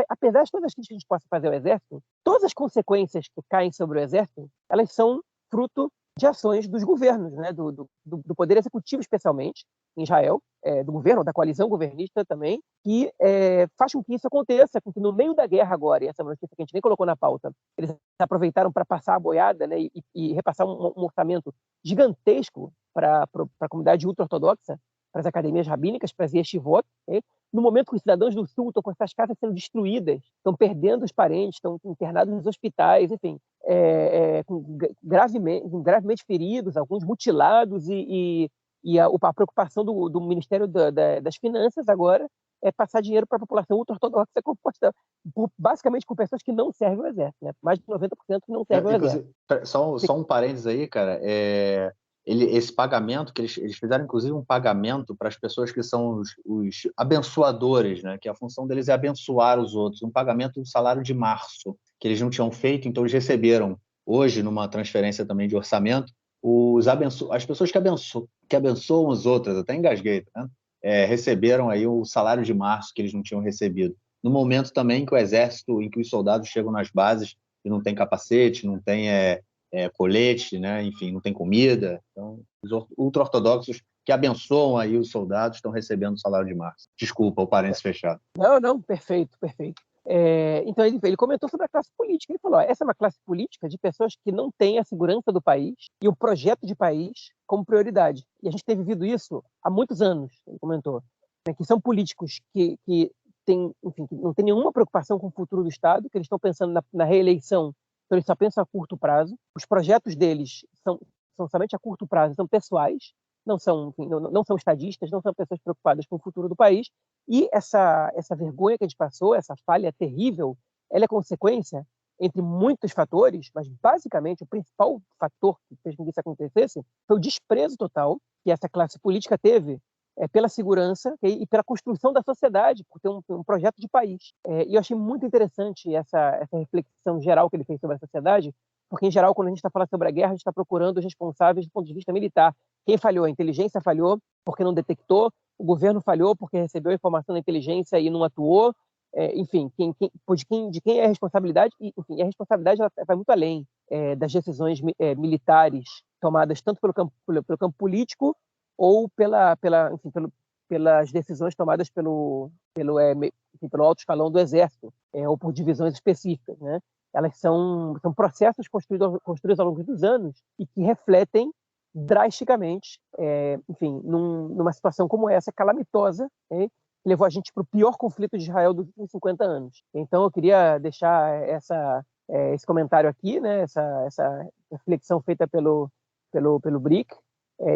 apesar de todas as críticas que a gente possa fazer ao exército, todas as consequências que caem sobre o exército, elas são fruto de ações dos governos, né, do poder executivo especialmente, em Israel, do governo, da coalizão governista também, que faz com que isso aconteça, com que no meio da guerra agora, e essa notícia que a gente nem colocou na pauta, eles aproveitaram para passar a boiada, né, e repassar um orçamento gigantesco para a comunidade ultra-ortodoxa, para as academias rabínicas, para as yeshivot, okay? No momento que os cidadãos do Sul estão com essas casas sendo destruídas, estão perdendo os parentes, estão internados nos hospitais, enfim, gravemente feridos, alguns mutilados, e a preocupação do Ministério das Finanças agora é passar dinheiro para a população ultra-ortodoxa composta basicamente por pessoas que não servem ao exército, né? Mais de 90% que não servem ao exército. Só um parênteses aí, cara. Esse pagamento, que eles fizeram, inclusive, um pagamento para as pessoas que são os abençoadores, né? Que a função deles é abençoar os outros. Um pagamento do salário de março, que eles não tinham feito, então eles receberam hoje, numa transferência também de orçamento, as pessoas que abençoam os outros, até engasguei, né? Receberam aí o salário de março que eles não tinham recebido. No momento também que o exército, em que os soldados chegam nas bases e não tem capacete, não tem colete, né? Enfim, não tem comida. Então, os ultra-ortodoxos que abençoam aí os soldados estão recebendo o salário de março. Desculpa, o parênteses fechado. Não, perfeito. Então, ele comentou sobre a classe política. Ele falou, essa é uma classe política de pessoas que não têm a segurança do país e o projeto de país como prioridade. E a gente tem vivido isso há muitos anos, ele comentou, né, que são políticos que enfim, que não têm nenhuma preocupação com o futuro do Estado, que eles estão pensando na reeleição, então eles só pensam a curto prazo. Os projetos deles são somente a curto prazo, são pessoais, não são estadistas, não são pessoas preocupadas com o futuro do país. E essa vergonha que a gente passou, essa falha terrível, ela é consequência, entre muitos fatores, mas basicamente o principal fator que fez com que isso acontecesse foi o desprezo total que essa classe política teve pela segurança e pela construção da sociedade, por ter um projeto de país. E eu achei muito interessante essa reflexão geral que ele fez sobre a sociedade, porque, em geral, quando a gente está falando sobre a guerra, a gente está procurando os responsáveis do ponto de vista militar. Quem falhou? A inteligência falhou porque não detectou, o governo falhou porque recebeu a informação da inteligência e não atuou. Enfim, de quem é a responsabilidade? E, enfim, a responsabilidade ela vai muito além das decisões militares tomadas tanto pelo campo político ou pelas decisões tomadas pelo alto escalão do Exército, ou por divisões específicas, né? Elas são processos construídos ao longo dos anos e que refletem drasticamente, enfim, numa situação como essa, calamitosa, que levou a gente para o pior conflito de Israel dos últimos 50 anos. Então, eu queria deixar esse comentário aqui, né, essa reflexão feita pelo pelo BRIC.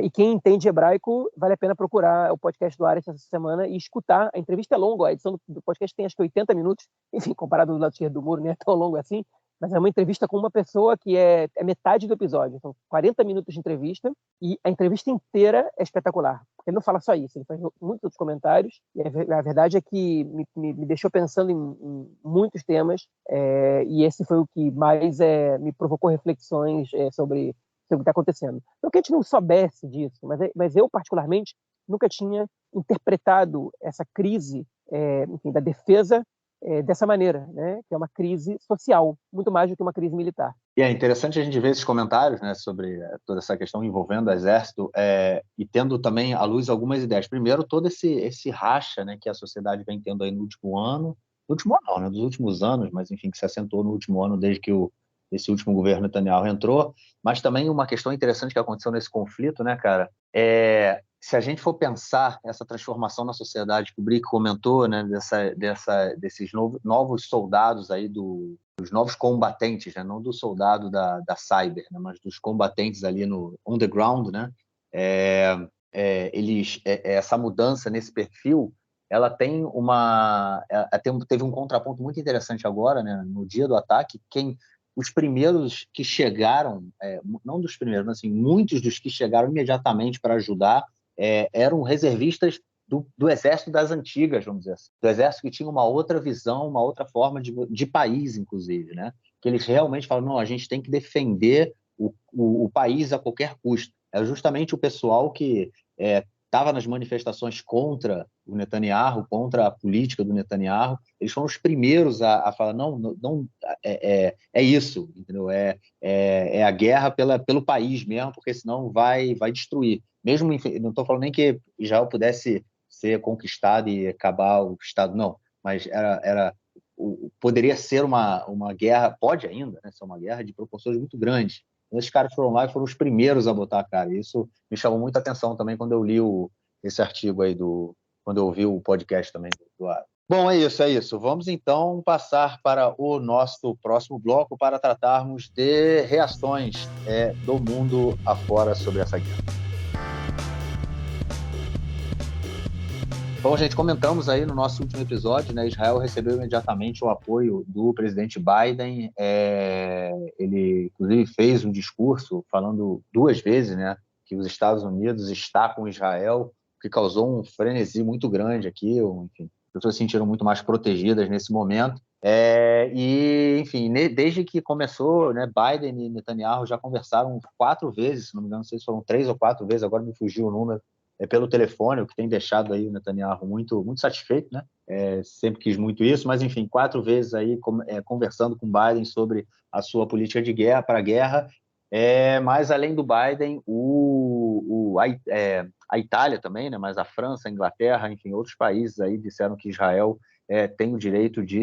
E quem entende hebraico, vale a pena procurar o podcast do Ares essa semana e escutar. A entrevista é longa, a edição do podcast tem acho que 80 minutos, enfim, comparado do lado esquerdo do muro, não é tão longo assim, mas é uma entrevista com uma pessoa que é metade do episódio. São 40 minutos de entrevista e a entrevista inteira é espetacular. Ele não fala só isso, ele faz muitos outros comentários e a verdade é que me deixou pensando em muitos temas e esse foi o que mais me provocou reflexões sobre o que está acontecendo. Não que a gente não soubesse disso, mas eu, particularmente, nunca tinha interpretado essa crise enfim, da defesa dessa maneira, né? Que é uma crise social, muito mais do que uma crise militar. E é interessante a gente ver esses comentários, né, sobre toda essa questão envolvendo o Exército e tendo também à luz algumas ideias. Primeiro, todo esse racha, né, que a sociedade vem tendo aí no último ano, né, dos últimos anos, mas enfim, que se acentuou no último ano desde que esse último governo Netanyahu entrou, mas também uma questão interessante que aconteceu nesse conflito, né, cara, se a gente for pensar essa transformação na sociedade que o Brick comentou, né, desses novos soldados aí dos novos combatentes, né, não do soldado da cyber, né, mas dos combatentes ali no on the ground, né, essa mudança nesse perfil, ela tem teve um contraponto muito interessante agora, né, no dia do ataque, os primeiros que chegaram, não dos primeiros, mas assim, muitos dos que chegaram imediatamente para ajudar eram reservistas do exército das antigas, vamos dizer assim, do exército que tinha uma outra visão, uma outra forma de país, inclusive, né? Que eles realmente falam, não, a gente tem que defender o país a qualquer custo. É justamente o pessoal que estava nas manifestações contra o Netanyahu, contra a política do Netanyahu, eles foram os primeiros a falar, não é isso, entendeu? É a guerra pelo país mesmo, porque senão vai destruir. Mesmo, não estou falando nem que Israel pudesse ser conquistado e acabar o Estado, não, mas poderia ser uma guerra, pode ainda, né, ser uma guerra de proporções muito grandes. Esses caras foram lá e foram os primeiros a botar a cara. Isso me chamou muita atenção também quando eu li esse artigo aí, quando eu ouvi o podcast também do Ara. Bom, é isso. Vamos então passar para o nosso próximo bloco para tratarmos de reações do mundo afora sobre essa guerra. Bom, gente, comentamos aí no nosso último episódio, né? Israel recebeu imediatamente o apoio do presidente Biden. Ele, inclusive, fez um discurso falando 2 vezes, né, que os Estados Unidos está com Israel, que causou um frenesi muito grande aqui. Enfim, as pessoas se sentiram muito mais protegidas nesse momento. Enfim, desde que começou, né, Biden e Netanyahu já conversaram 4 vezes, se não me engano, não sei se foram 3 ou 4 vezes, agora me fugiu o número, pelo telefone, o que tem deixado aí o Netanyahu muito, muito satisfeito, né? Sempre quis muito isso, mas enfim, 4 vezes aí conversando com Biden sobre a sua política de guerra para a guerra. Mas além do Biden, a Itália também, né? Mas a França, a Inglaterra, enfim, outros países aí disseram que Israel tem o direito de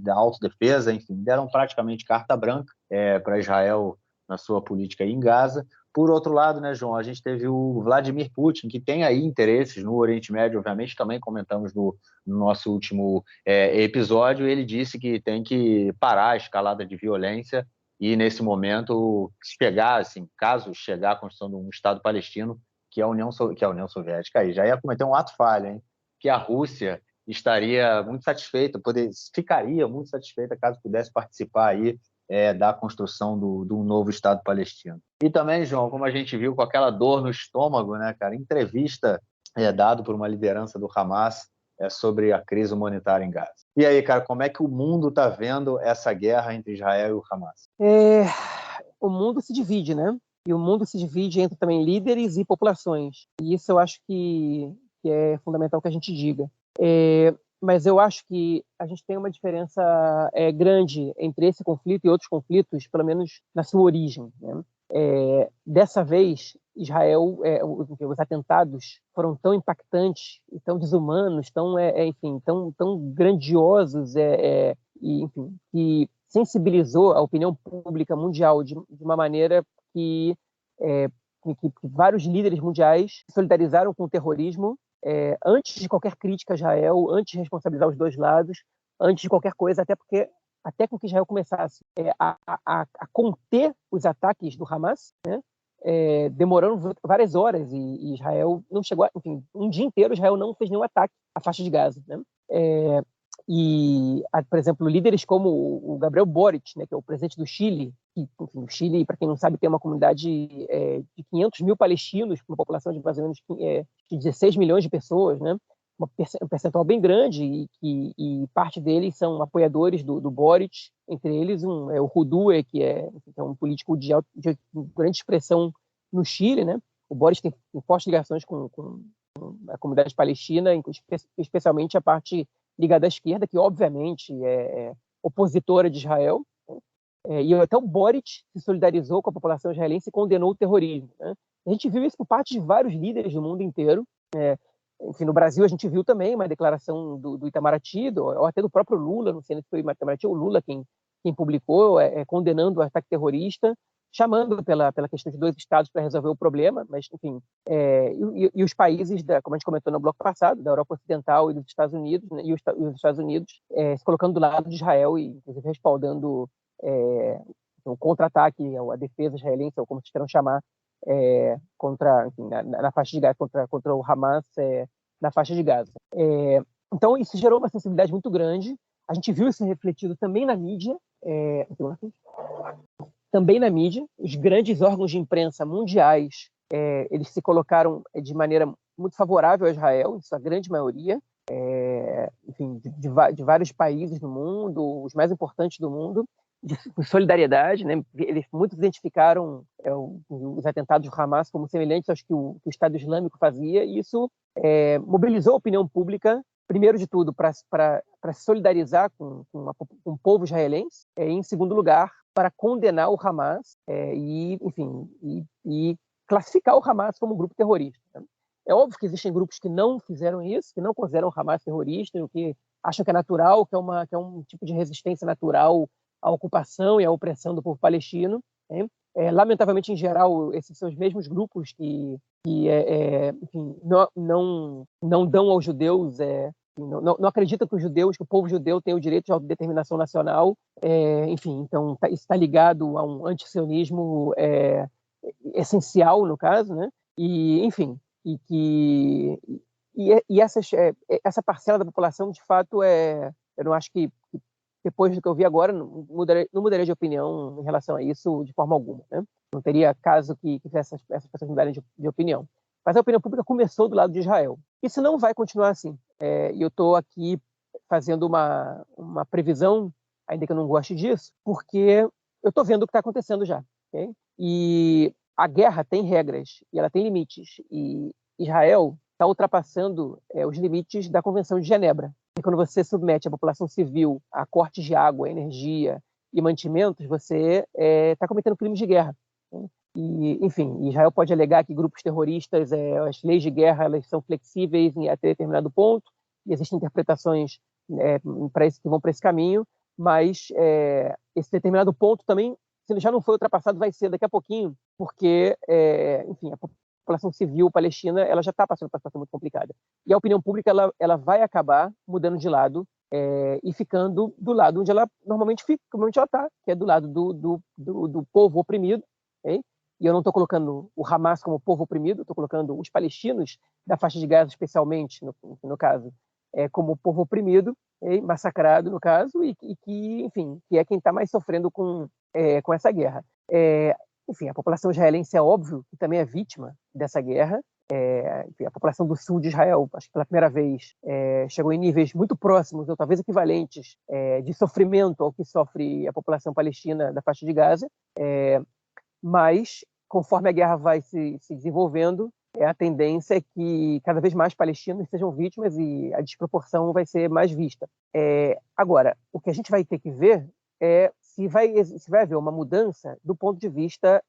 da autodefesa, enfim, deram praticamente carta branca para Israel na sua política aí em Gaza. Por outro lado, né, João, a gente teve o Vladimir Putin, que tem aí interesses no Oriente Médio, obviamente, também comentamos no nosso último episódio. Ele disse que tem que parar a escalada de violência e, nesse momento, caso chegar à construção de um Estado palestino, que é a União Soviética, aí já ia cometer um ato falho, hein? Que a Rússia ficaria muito satisfeita caso pudesse participar aí da construção do novo Estado palestino. E também, João, como a gente viu com aquela dor no estômago, né, cara, entrevista dada por uma liderança do Hamas sobre a crise humanitária em Gaza. E aí, cara, como é que o mundo está vendo essa guerra entre Israel e o Hamas? O mundo se divide, né? E o mundo se divide entre também líderes e populações. E isso eu acho que é fundamental que a gente diga. Mas eu acho que a gente tem uma diferença grande entre esse conflito e outros conflitos, pelo menos na sua origem, né? Dessa vez, Israel, os atentados foram tão impactantes e tão desumanos, tão grandiosos, e, enfim, que sensibilizou a opinião pública mundial de uma maneira que vários líderes mundiais se solidarizaram com o terrorismo antes de qualquer crítica a Israel, antes de responsabilizar os dois lados, antes de qualquer coisa, até com que Israel começasse a conter os ataques do Hamas, né? demorando várias horas, e Israel não chegou enfim, um dia inteiro Israel não fez nenhum ataque à faixa de Gaza, né? Por exemplo, líderes como o Gabriel Boric, né, que é o presidente do Chile, que, enfim, o Chile, para quem não sabe, tem uma comunidade de 500 mil palestinos, com uma população de mais ou menos de 16 milhões de pessoas, né? Um percentual bem grande, e parte deles são apoiadores do Boric, entre eles o Hudue, que é um político de grande expressão no Chile, né? O Boric tem fortes ligações com a comunidade palestina, especialmente a parte ligada à esquerda, que obviamente é opositora de Israel, né? E até o Boric se solidarizou com a população israelense e condenou o terrorismo, né? A gente viu isso por parte de vários líderes do mundo inteiro. Enfim, no Brasil a gente viu também uma declaração do Itamaraty, ou até do próprio Lula, não sei se foi o Itamaraty ou o Lula quem publicou, condenando o ataque terrorista, chamando pela questão de 2 estados para resolver o problema, mas, enfim, e os países, como a gente comentou no bloco passado, da Europa Ocidental e dos Estados Unidos, né, e os Estados Unidos se colocando do lado de Israel e, inclusive, respaldando o contra-ataque, a defesa israelense, ou como vocês queiram chamar, enfim, na faixa de Gaza, contra o Hamas na faixa de Gaza. Então, isso gerou uma sensibilidade muito grande. A gente viu isso refletido também na mídia, os grandes órgãos de imprensa mundiais, eles se colocaram de maneira muito favorável a Israel, em sua grande maioria, enfim, de vários países do mundo, os mais importantes do mundo, de solidariedade, né? Muitos identificaram os atentados do Hamas como semelhantes aos que o Estado Islâmico fazia, e isso mobilizou a opinião pública, primeiro de tudo, para se solidarizar com o povo israelense, e, em segundo lugar, para condenar o Hamas e classificar o Hamas como um grupo terrorista, né? É óbvio que existem grupos que não fizeram isso, que não consideram o Hamas terrorista, que acham que é natural, que é um tipo de resistência natural à ocupação e à opressão do povo palestino, né? Lamentavelmente, em geral, esses são os mesmos grupos que enfim, não dão aos judeus, não acreditam que que o povo judeu tem o direito de autodeterminação nacional, enfim, então isso está ligado a um antissionismo essencial, no caso, né? E, enfim, essa parcela da população, de fato, eu não acho que, depois do que eu vi agora, não mudaria de opinião em relação a isso de forma alguma, né? Não teria caso que essas pessoas mudarem de opinião. Mas a opinião pública começou do lado de Israel. Isso não vai continuar assim. E eu estou aqui fazendo uma previsão, ainda que eu não goste disso, porque eu estou vendo o que está acontecendo já. Okay? E a guerra tem regras e ela tem limites. E Israel está ultrapassando os limites da Convenção de Genebra. E quando você submete a população civil a cortes de água, energia e mantimentos, você está cometendo crimes de guerra, né? E, enfim, Israel pode alegar que grupos terroristas, as leis de guerra, elas são flexíveis até determinado ponto, e existem interpretações que vão para esse caminho, mas esse determinado ponto também, se já não foi ultrapassado, vai ser daqui a pouquinho, porque, enfim, a população civil palestina ela já está passando por uma situação muito complicada. E a opinião pública ela vai acabar mudando de lado e ficando do lado onde ela normalmente fica, normalmente ela está, que é do lado do povo oprimido. Okay? E eu não estou colocando o Hamas como povo oprimido, estou colocando os palestinos da faixa de Gaza, especialmente, no caso, como povo oprimido, massacrado, no caso, e que, enfim, que é quem está mais sofrendo com essa guerra. Enfim, a população israelense é óbvio que também é vítima dessa guerra. Enfim, a população do sul de Israel, acho que pela primeira vez, chegou em níveis muito próximos, ou talvez equivalentes, de sofrimento ao que sofre a população palestina da faixa de Gaza. Mas, conforme a guerra vai se desenvolvendo, a tendência é que cada vez mais palestinos sejam vítimas e a desproporção vai ser mais vista. Agora, o que a gente vai ter que ver é se vai haver uma mudança do ponto de vista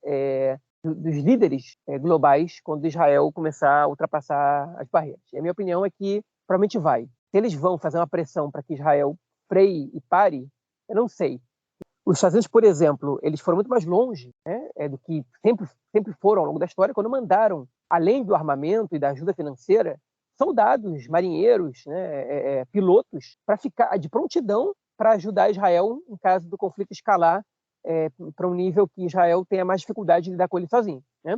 dos líderes globais quando Israel começar a ultrapassar as barreiras. E a minha opinião é que provavelmente vai. Se eles vão fazer uma pressão para que Israel freie e pare, eu não sei. Os Estados Unidos, por exemplo, eles foram muito mais longe, né, do que sempre foram ao longo da história, quando mandaram, além do armamento e da ajuda financeira, soldados, marinheiros, né, pilotos, para ficar de prontidão para ajudar Israel em caso do conflito escalar para um nível que Israel tenha mais dificuldade de lidar com ele sozinho, né?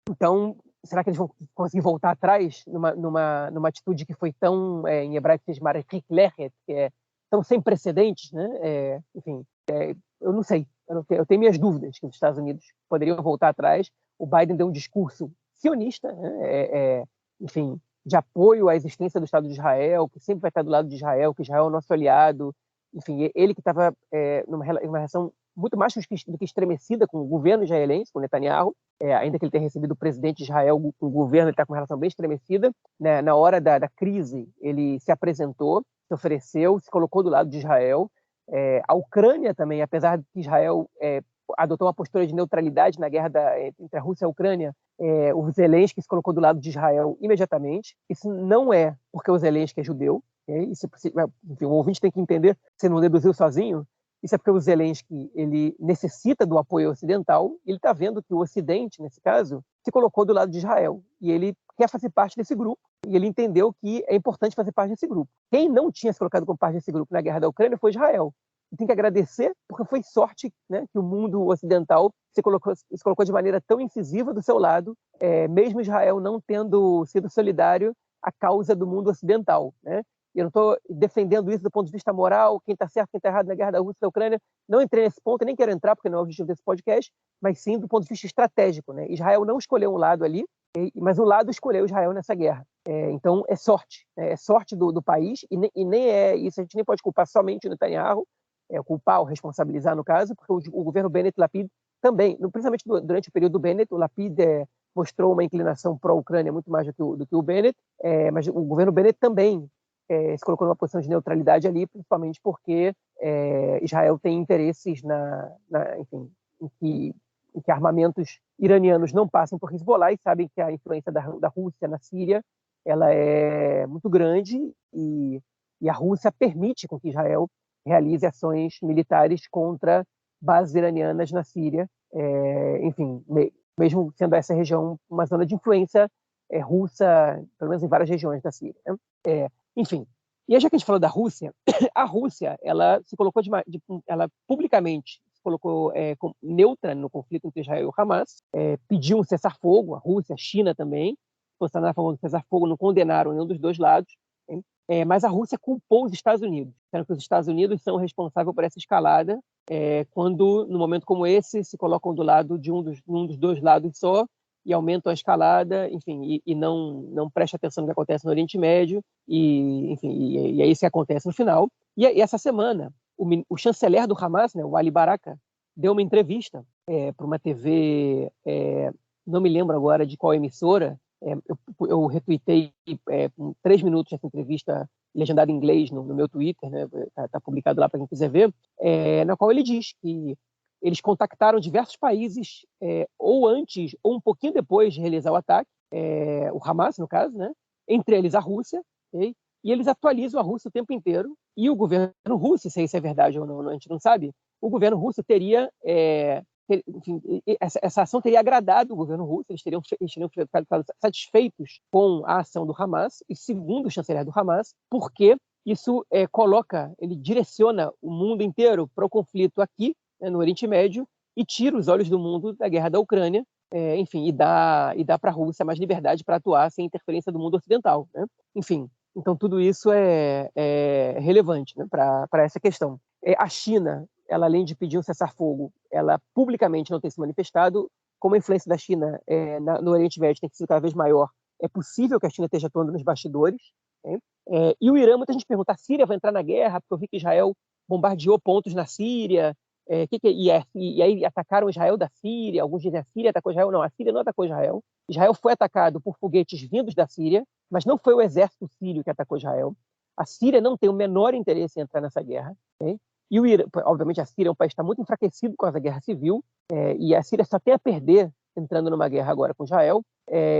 Então, será que eles vão conseguir voltar atrás numa atitude que foi tão, em hebraico se chama Marek Lechet, que é tão sem precedentes, né? Enfim, eu não sei, eu tenho minhas dúvidas que os Estados Unidos poderiam voltar atrás. O Biden deu um discurso sionista, né? Enfim, de apoio à existência do Estado de Israel, que sempre vai estar do lado de Israel, que Israel é o nosso aliado. Enfim, ele que estava numa relação muito mais do que estremecida com o governo israelense, com Netanyahu, ainda que ele tenha recebido o presidente de Israel, o governo está com uma relação bem estremecida. Né? Na hora da crise, ele se apresentou, se ofereceu, se colocou do lado de Israel. A Ucrânia também, apesar de que Israel adotou uma postura de neutralidade na guerra entre a Rússia e a Ucrânia, o Zelensky se colocou do lado de Israel imediatamente. Isso não é porque o Zelensky é judeu. Isso, enfim, o ouvinte tem que entender, você não deduziu sozinho. Isso é porque o Zelensky ele necessita do apoio ocidental. Ele está vendo que o Ocidente, nesse caso, se colocou do lado de Israel. E ele quer fazer parte desse grupo. E ele entendeu que é importante fazer parte desse grupo. Quem não tinha se colocado como parte desse grupo na guerra da Ucrânia foi Israel. E tem que agradecer, porque foi sorte, né, que o mundo ocidental se colocou de maneira tão incisiva do seu lado, mesmo Israel não tendo sido solidário à causa do mundo ocidental, né? Eu não estou defendendo isso do ponto de vista moral, quem está certo, quem está errado na guerra da Rússia e da Ucrânia. Não entrei nesse ponto, nem quero entrar, porque não é o objetivo desse podcast, mas sim do ponto de vista estratégico, né? Israel não escolheu um lado ali, mas o lado escolheu Israel nessa guerra. Então, é sorte. É sorte do país, e nem é isso, a gente nem pode culpar somente o Netanyahu, culpar ou responsabilizar, no caso, porque o governo Bennett-Lapid também, principalmente durante o período do Bennett, o Lapid mostrou uma inclinação pró-Ucrânia muito mais do que o Bennett, mas o governo Bennett também se colocou numa posição de neutralidade ali, principalmente porque Israel tem interesses enfim, em que armamentos iranianos não passem por Hezbollah, e sabem que a influência da Rússia na Síria ela é muito grande, e a Rússia permite com que Israel realize ações militares contra bases iranianas na Síria, enfim, mesmo sendo essa região uma zona de influência russa, pelo menos em várias regiões da Síria, né? Enfim, e já que a gente falou da Rússia, a Rússia ela se colocou ela publicamente se colocou neutra no conflito entre Israel e o Hamas, pediu um cessar-fogo, a Rússia, a China também, posicionaram a favor do cessar-fogo, não condenaram nenhum dos dois lados, mas a Rússia culpou os Estados Unidos, sendo que os Estados Unidos são responsáveis por essa escalada, quando, num momento como esse, se colocam do lado de um dos dois lados só, e aumentam a escalada, enfim, e não presta atenção no que acontece no Oriente Médio, enfim, e é isso que acontece no final. E essa semana, o chanceler do Hamas, né, o Ali Baraka, deu uma entrevista para uma TV, não me lembro agora de qual emissora, eu retuitei 3 minutos essa entrevista legendada em inglês no meu Twitter, né, tá publicado lá para quem quiser ver, na qual ele diz que eles contactaram diversos países ou antes ou um pouquinho depois de realizar o ataque, o Hamas, no caso, né? Entre eles a Rússia, okay? E eles atualizam a Rússia o tempo inteiro, e o governo russo, se isso é verdade ou não, a gente não sabe, o governo russo teria, enfim, essa ação teria agradado o governo russo, eles teriam ficado satisfeitos com a ação do Hamas, e segundo o chanceler do Hamas, porque isso ele direciona o mundo inteiro para o conflito aqui, no Oriente Médio, e tira os olhos do mundo da guerra da Ucrânia, enfim, e dá para a Rússia mais liberdade para atuar sem interferência do mundo ocidental, né? Enfim, então tudo isso é relevante, né, para essa questão. A China, ela, além de pedir um cessar-fogo, ela publicamente não tem se manifestado. Como a influência da China no Oriente Médio tem sido cada vez maior, é possível que a China esteja atuando nos bastidores, né? E o Irã, muita gente pergunta, a Síria vai entrar na guerra, porque eu vi que Israel bombardeou pontos na Síria, e aí atacaram Israel da Síria, alguns dizem a Síria atacou Israel, não, a Síria não atacou Israel. Israel foi atacado por foguetes vindos da Síria, mas não foi o exército sírio que atacou Israel. A Síria não tem o menor interesse em entrar nessa guerra, okay? E o Irã, obviamente a Síria é um país que está muito enfraquecido com essa guerra civil, e a Síria só tem a perder entrando numa guerra agora com Israel,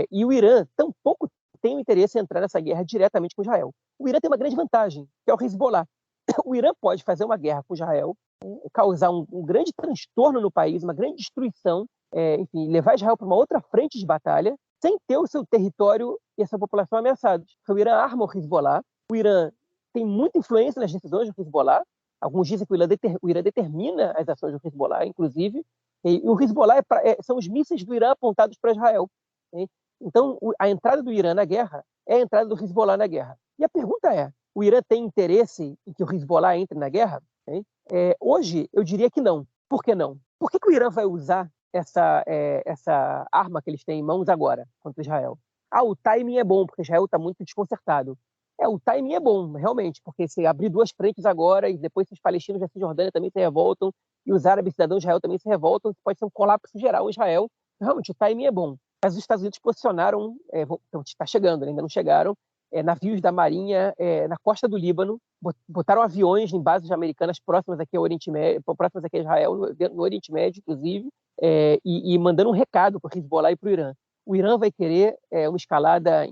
e o Irã tampouco tem o interesse em entrar nessa guerra diretamente com Israel. O Irã tem uma grande vantagem, que é o Hezbollah. O Irã pode fazer uma guerra com Israel, causar um grande transtorno no país, uma grande destruição, enfim, levar Israel para uma outra frente de batalha, sem ter o seu território e essa população ameaçados. Então, o Irã arma o Hezbollah, o Irã tem muita influência nas decisões do Hezbollah, Alguns dizem que o Irã determina as ações do Hezbollah, inclusive, e o Hezbollah são os mísseis do Irã apontados para Israel. Hein? Então, a entrada do Irã na guerra é a entrada do Hezbollah na guerra. E a pergunta é, o Irã tem interesse em que o Hezbollah entre na guerra? Hoje, eu diria que não. Por que não? Por que o Irã vai usar essa arma que eles têm em mãos agora contra Israel? O timing é bom, porque Israel está muito desconcertado. O timing é bom, realmente, porque se abrir duas frentes agora e depois os palestinos da Cisjordânia também se revoltam e os árabes cidadãos de Israel também se revoltam, pode ser um colapso geral em Israel. Realmente, o timing é bom. Mas os Estados Unidos posicionaram, está chegando, ainda não chegaram, navios da Marinha na costa do Líbano, botaram aviões em bases americanas próximas aqui ao Oriente Médio, próximas aqui a Israel, no Oriente Médio, inclusive, e mandando um recado para o Hezbollah e para o Irã. O Irã vai querer uma escalada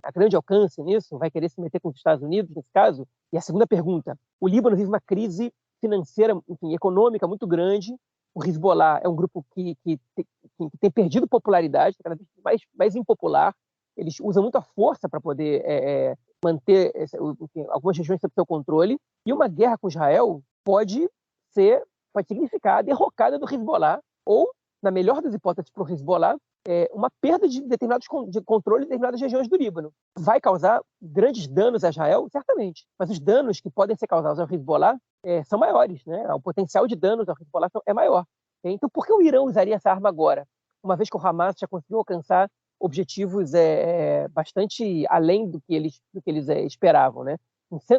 a grande alcance nisso? Vai querer se meter com os Estados Unidos, nesse caso? E a segunda pergunta, o Líbano vive uma crise financeira, enfim, econômica muito grande. O Hezbollah é um grupo que tem perdido popularidade, cada vez mais impopular. Eles usam muita força para poder manter algumas regiões sob seu controle. E uma guerra com Israel pode significar a derrocada do Hezbollah ou, na melhor das hipóteses para o Hezbollah, uma perda de controle de determinadas regiões do Líbano. Vai causar grandes danos a Israel? Certamente. Mas os danos que podem ser causados ao Hezbollah são maiores, né? O potencial de danos ao Hezbollah é maior. Então, por que o Irã usaria essa arma agora? Uma vez que o Hamas já conseguiu alcançar objetivos bastante além do que eles esperavam, né?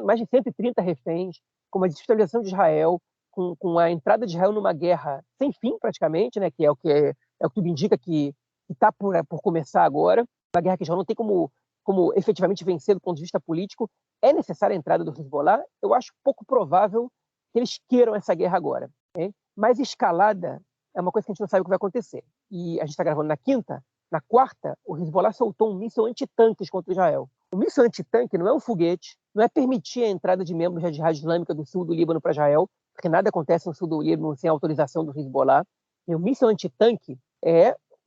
Mais de 130 reféns, com uma desestabilização de Israel, com a entrada de Israel numa guerra sem fim, praticamente, né? Que é o que tudo indica que está por começar agora, uma guerra que já não tem como efetivamente vencer do ponto de vista político. É necessária a entrada do Hezbollah? Eu acho pouco provável que eles queiram essa guerra agora. Hein? Mas escalada é uma coisa que a gente não sabe o que vai acontecer. E a gente está gravando na quinta. Na quarta, o Hezbollah soltou um míssil antitanques contra Israel. O míssil antitanque não é um foguete, não é permitir a entrada de membros da Jihad Islâmica do sul do Líbano para Israel, porque nada acontece no sul do Líbano sem autorização do Hezbollah. E o míssil antitanque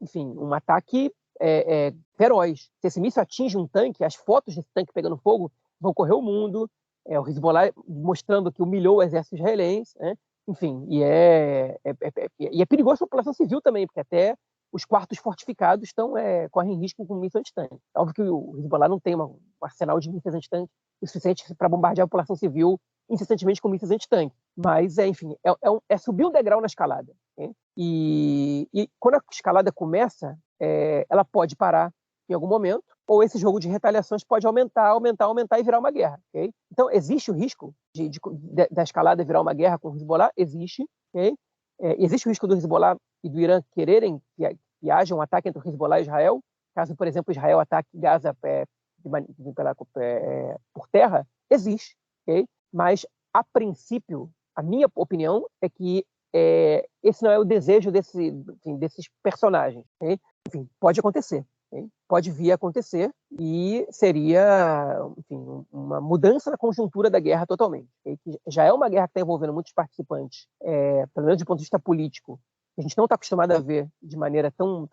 enfim, um ataque feroz. Se esse míssil atinge um tanque, as fotos desse tanque pegando fogo vão correr o mundo, o Hezbollah mostrando que humilhou o exército israelense, né? Enfim, e é perigoso para a população civil também, porque até os quartos fortificados correm risco com míssil antitanque. É óbvio que o Hezbollah não tem um arsenal de mísseis antitanque o suficiente para bombardear a população civil incessantemente com mísseis antitanque. Mas, enfim, é subir um degrau na escalada. Né? E quando a escalada começa, ela pode parar em algum momento, ou esse jogo de retaliações pode aumentar e virar uma guerra. Okay? Então, existe o risco da escalada virar uma guerra com o Hezbollah? Existe. Okay? Existe o risco do Hezbollah e do Irã quererem que haja um ataque entre o Hezbollah e Israel, caso, por exemplo, Israel ataque Gaza por terra? Existe. Okay? Mas, a princípio, a minha opinião é que esse não é o desejo desses personagens. Okay? Enfim, pode acontecer. Okay? Pode vir a acontecer e seria, enfim, uma mudança na conjuntura da guerra totalmente. Okay? Que já é uma guerra que está envolvendo muitos participantes, pelo menos do ponto de vista político, que a gente não está acostumado a ver de maneira tão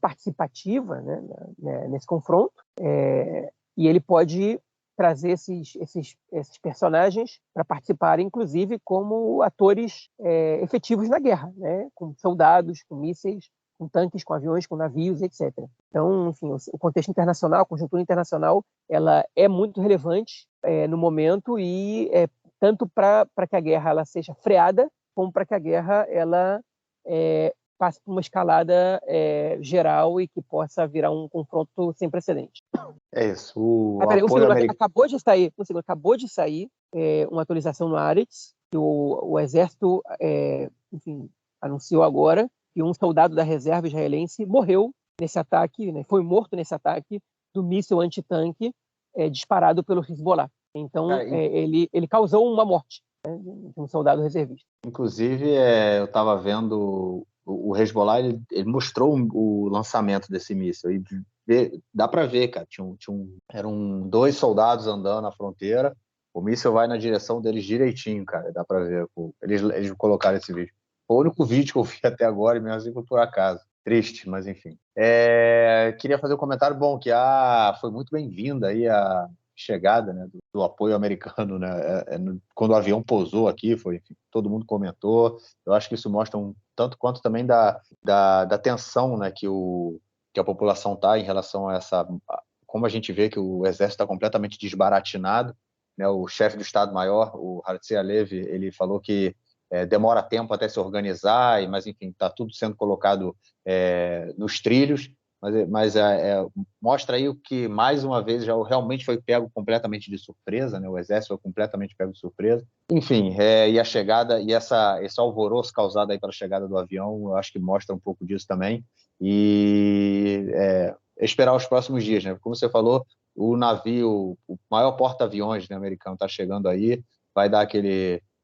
participativa, né, nesse confronto, e ele pode trazer esses personagens para participarem, inclusive, como atores efetivos na guerra, né? Com soldados, com mísseis, com tanques, com aviões, com navios, etc. Então, enfim, o contexto internacional, a conjuntura internacional, ela é muito relevante no momento e tanto para que a guerra ela seja freada, como para que a guerra ela passe por uma escalada geral e que possa virar um confronto sem precedente. É isso. Peraí, acabou de sair uma atualização no Haaretz, que o exército enfim, anunciou agora que um soldado da reserva israelense morreu nesse ataque, né, foi morto nesse ataque do míssil antitanque disparado pelo Hezbollah. Então, ele causou uma morte, né, de um soldado reservista. Inclusive, eu estava vendo o Hezbollah, ele mostrou o lançamento desse míssil. E dá para ver, cara. Eram 2 soldados andando na fronteira. O míssil vai na direção deles direitinho, cara. Dá para ver. Eles colocaram esse vídeo. Foi o único vídeo que eu vi até agora, e mesmo assim foi por acaso. Triste, mas enfim. Queria fazer um comentário bom, que foi muito bem-vinda aí chegada, né, do apoio americano, né, quando o avião pousou aqui, enfim, todo mundo comentou. Eu acho que isso mostra tanto quanto também da tensão, né, que a população está em relação a como a gente vê que o exército está completamente desbaratinado, né? O chefe do Estado-Maior, o Herzi Halevi, ele falou que demora tempo até se organizar, mas enfim, está tudo sendo colocado nos trilhos, mas mostra aí o que, mais uma vez, já realmente foi pego completamente de surpresa, né? O exército foi completamente pego de surpresa. Enfim, e a chegada, e esse alvoroço causado aí pela chegada do avião, eu acho que mostra um pouco disso também, e esperar os próximos dias, né? Como você falou, o navio, o maior porta-aviões, né, americano, está chegando aí, vai dar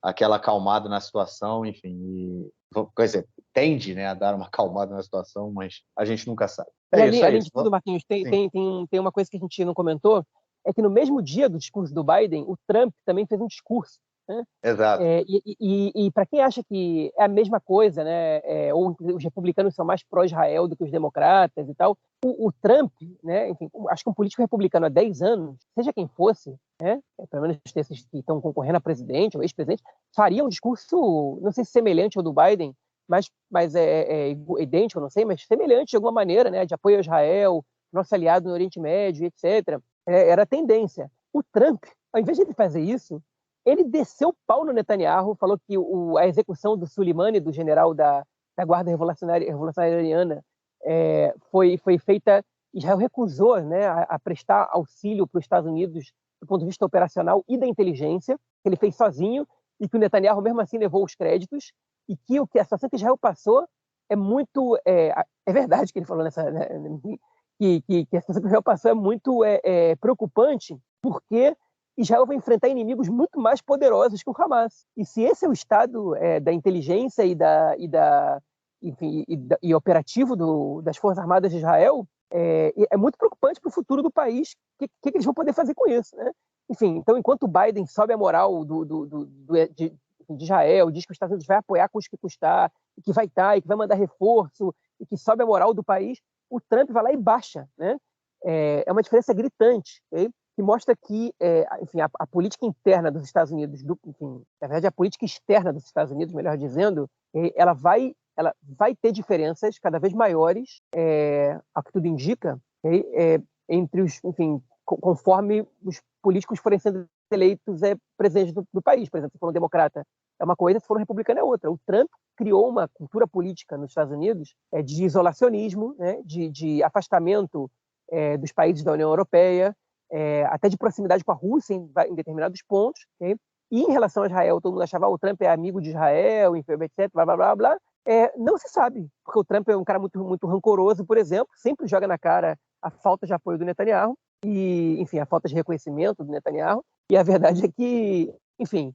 aquela acalmada na situação, enfim, quer dizer, tende, né, a dar uma acalmada na situação, mas a gente nunca sabe. E além de tudo, Marquinhos, tem uma coisa que a gente não comentou, é que no mesmo dia do discurso do Biden, o Trump também fez um discurso, né? Exato. E para quem acha que é a mesma coisa, né, ou os republicanos são mais pró-Israel do que os democratas e tal, o Trump, né, enfim, acho que um político republicano há 10 anos, seja quem fosse, né, pelo menos esses que estão concorrendo a presidente ou ex-presidente, faria um discurso, não sei se semelhante ao do Biden, mas idêntico, não sei, mas semelhante de alguma maneira, né, de apoio a Israel, nosso aliado no Oriente Médio, etc. Era a tendência. O Trump, ao invés de ele fazer isso, ele desceu o pau no Netanyahu, falou que a execução do Soleimani, do general da Guarda Revolucionária Iraniana, foi feita. Israel recusou, né, a prestar auxílio para os Estados Unidos do ponto de vista operacional e da inteligência, que ele fez sozinho, e que o Netanyahu, mesmo assim, levou os créditos, e que a situação que Israel passou é muito... É verdade que ele falou nessa... Né, que a situação que Israel passou é muito preocupante, porque Israel vai enfrentar inimigos muito mais poderosos que o Hamas. E se esse é o estado da inteligência e operativo das Forças Armadas de Israel, é muito preocupante para o futuro do país. O que eles vão poder fazer com isso, né? Enfim, então, enquanto o Biden sobe a moral de Israel, diz que os Estados Unidos vai apoiar com os que custar, e que vai estar, e que vai mandar reforço, e que sobe a moral do país, o Trump vai lá e baixa, né? É uma diferença gritante, okay? Que mostra que, enfim, a política interna dos Estados Unidos, enfim, na verdade, a política externa dos Estados Unidos, melhor dizendo, ela vai ter diferenças cada vez maiores, ao que tudo indica, entre os, enfim, conforme os políticos forem sendo eleitos presidentes do país. Por exemplo, se for um democrata é uma coisa, se for um republicano é outra. O Trump criou uma cultura política nos Estados Unidos de isolacionismo, né, de afastamento dos países da União Europeia, até de proximidade com a Rússia em determinados pontos. Okay? E em relação a Israel, todo mundo achava que o Trump é amigo de Israel, etc., blá, blá, blá, blá. Não se sabe, porque o Trump é um cara muito, muito rancoroso, por exemplo, sempre joga na cara a falta de apoio do Netanyahu e, enfim, a falta de reconhecimento do Netanyahu. E a verdade é que, enfim,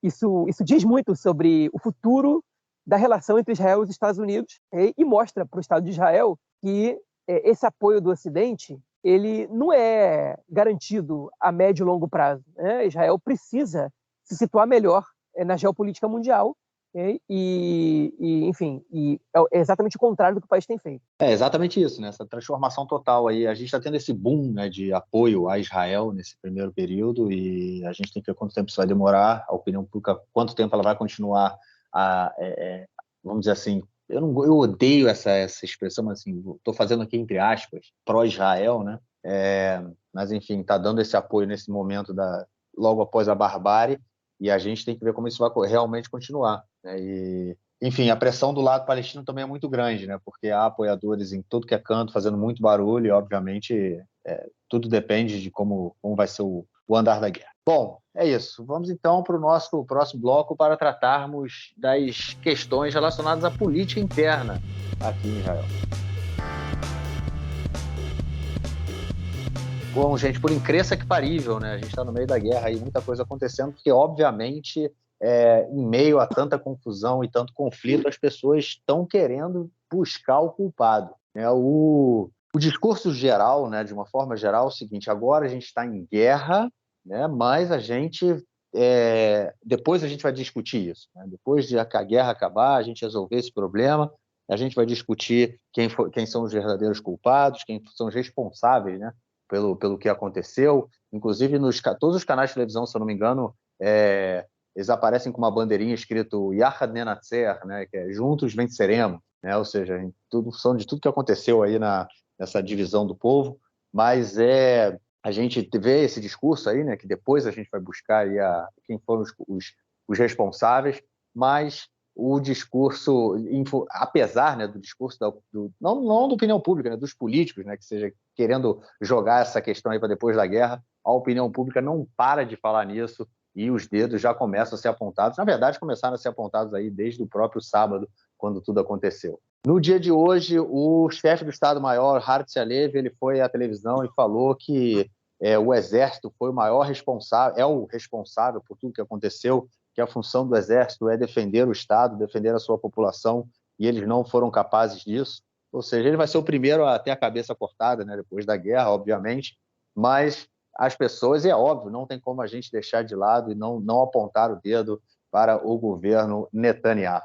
isso diz muito sobre o futuro da relação entre Israel e os Estados Unidos e mostra para o Estado de Israel que esse apoio do Ocidente ele não é garantido a médio e longo prazo, né? Israel precisa se situar melhor na geopolítica mundial enfim, é exatamente o contrário do que o país tem feito. É exatamente isso, né? Essa transformação total aí. A gente está tendo esse boom, né, de apoio a Israel nesse primeiro período e a gente tem que ver quanto tempo isso vai demorar, a opinião pública, quanto tempo ela vai continuar vamos dizer assim, eu odeio essa expressão, mas assim, estou fazendo aqui entre aspas, pró-Israel, né? Mas enfim, está dando esse apoio nesse momento logo após a barbárie e a gente tem que ver como isso vai realmente continuar, né? E enfim, a pressão do lado palestino também é muito grande, né? Porque há apoiadores em tudo que é canto, fazendo muito barulho, e obviamente tudo depende de como vai ser o andar da guerra. Bom, é isso. Vamos então para o nosso próximo bloco para tratarmos das questões relacionadas à política interna aqui em Israel. Bom, gente, por incrível que parível, né? A gente está no meio da guerra e muita coisa acontecendo, porque obviamente em meio a tanta confusão e tanto conflito, as pessoas estão querendo buscar o culpado, né? O discurso geral, né, de uma forma geral, é o seguinte: agora a gente está em guerra, né, mas depois a gente vai discutir isso, né? Depois de a guerra acabar, a gente resolver esse problema, a gente vai discutir quem são os verdadeiros culpados, quem são os responsáveis, né, pelo que aconteceu. Inclusive, todos os canais de televisão, se eu não me engano, eles aparecem com uma bandeirinha escrito Yachad Nenatzer, né, que é Juntos Venceremos, né, ou seja, são de tudo que aconteceu aí nessa divisão do povo, mas a gente vê esse discurso aí, né, que depois a gente vai buscar aí quem foram os responsáveis, mas o discurso, apesar, né, do discurso não da opinião pública, né, dos políticos, né, que seja querendo jogar essa questão aí para depois da guerra, a opinião pública não para de falar nisso e os dedos já começam a ser apontados. Na verdade, começaram a ser apontados aí desde o próprio sábado, quando tudo aconteceu. No dia de hoje, o chefe do Estado-Maior, Herzi Halevi, ele foi à televisão e falou que o Exército foi o maior responsável, é o responsável por tudo que aconteceu, que a função do Exército é defender o Estado, defender a sua população, e eles não foram capazes disso. Ou seja, ele vai ser o primeiro a ter a cabeça cortada, né, depois da guerra, obviamente, mas as pessoas, é óbvio, não tem como a gente deixar de lado e não apontar o dedo para o governo Netanyahu.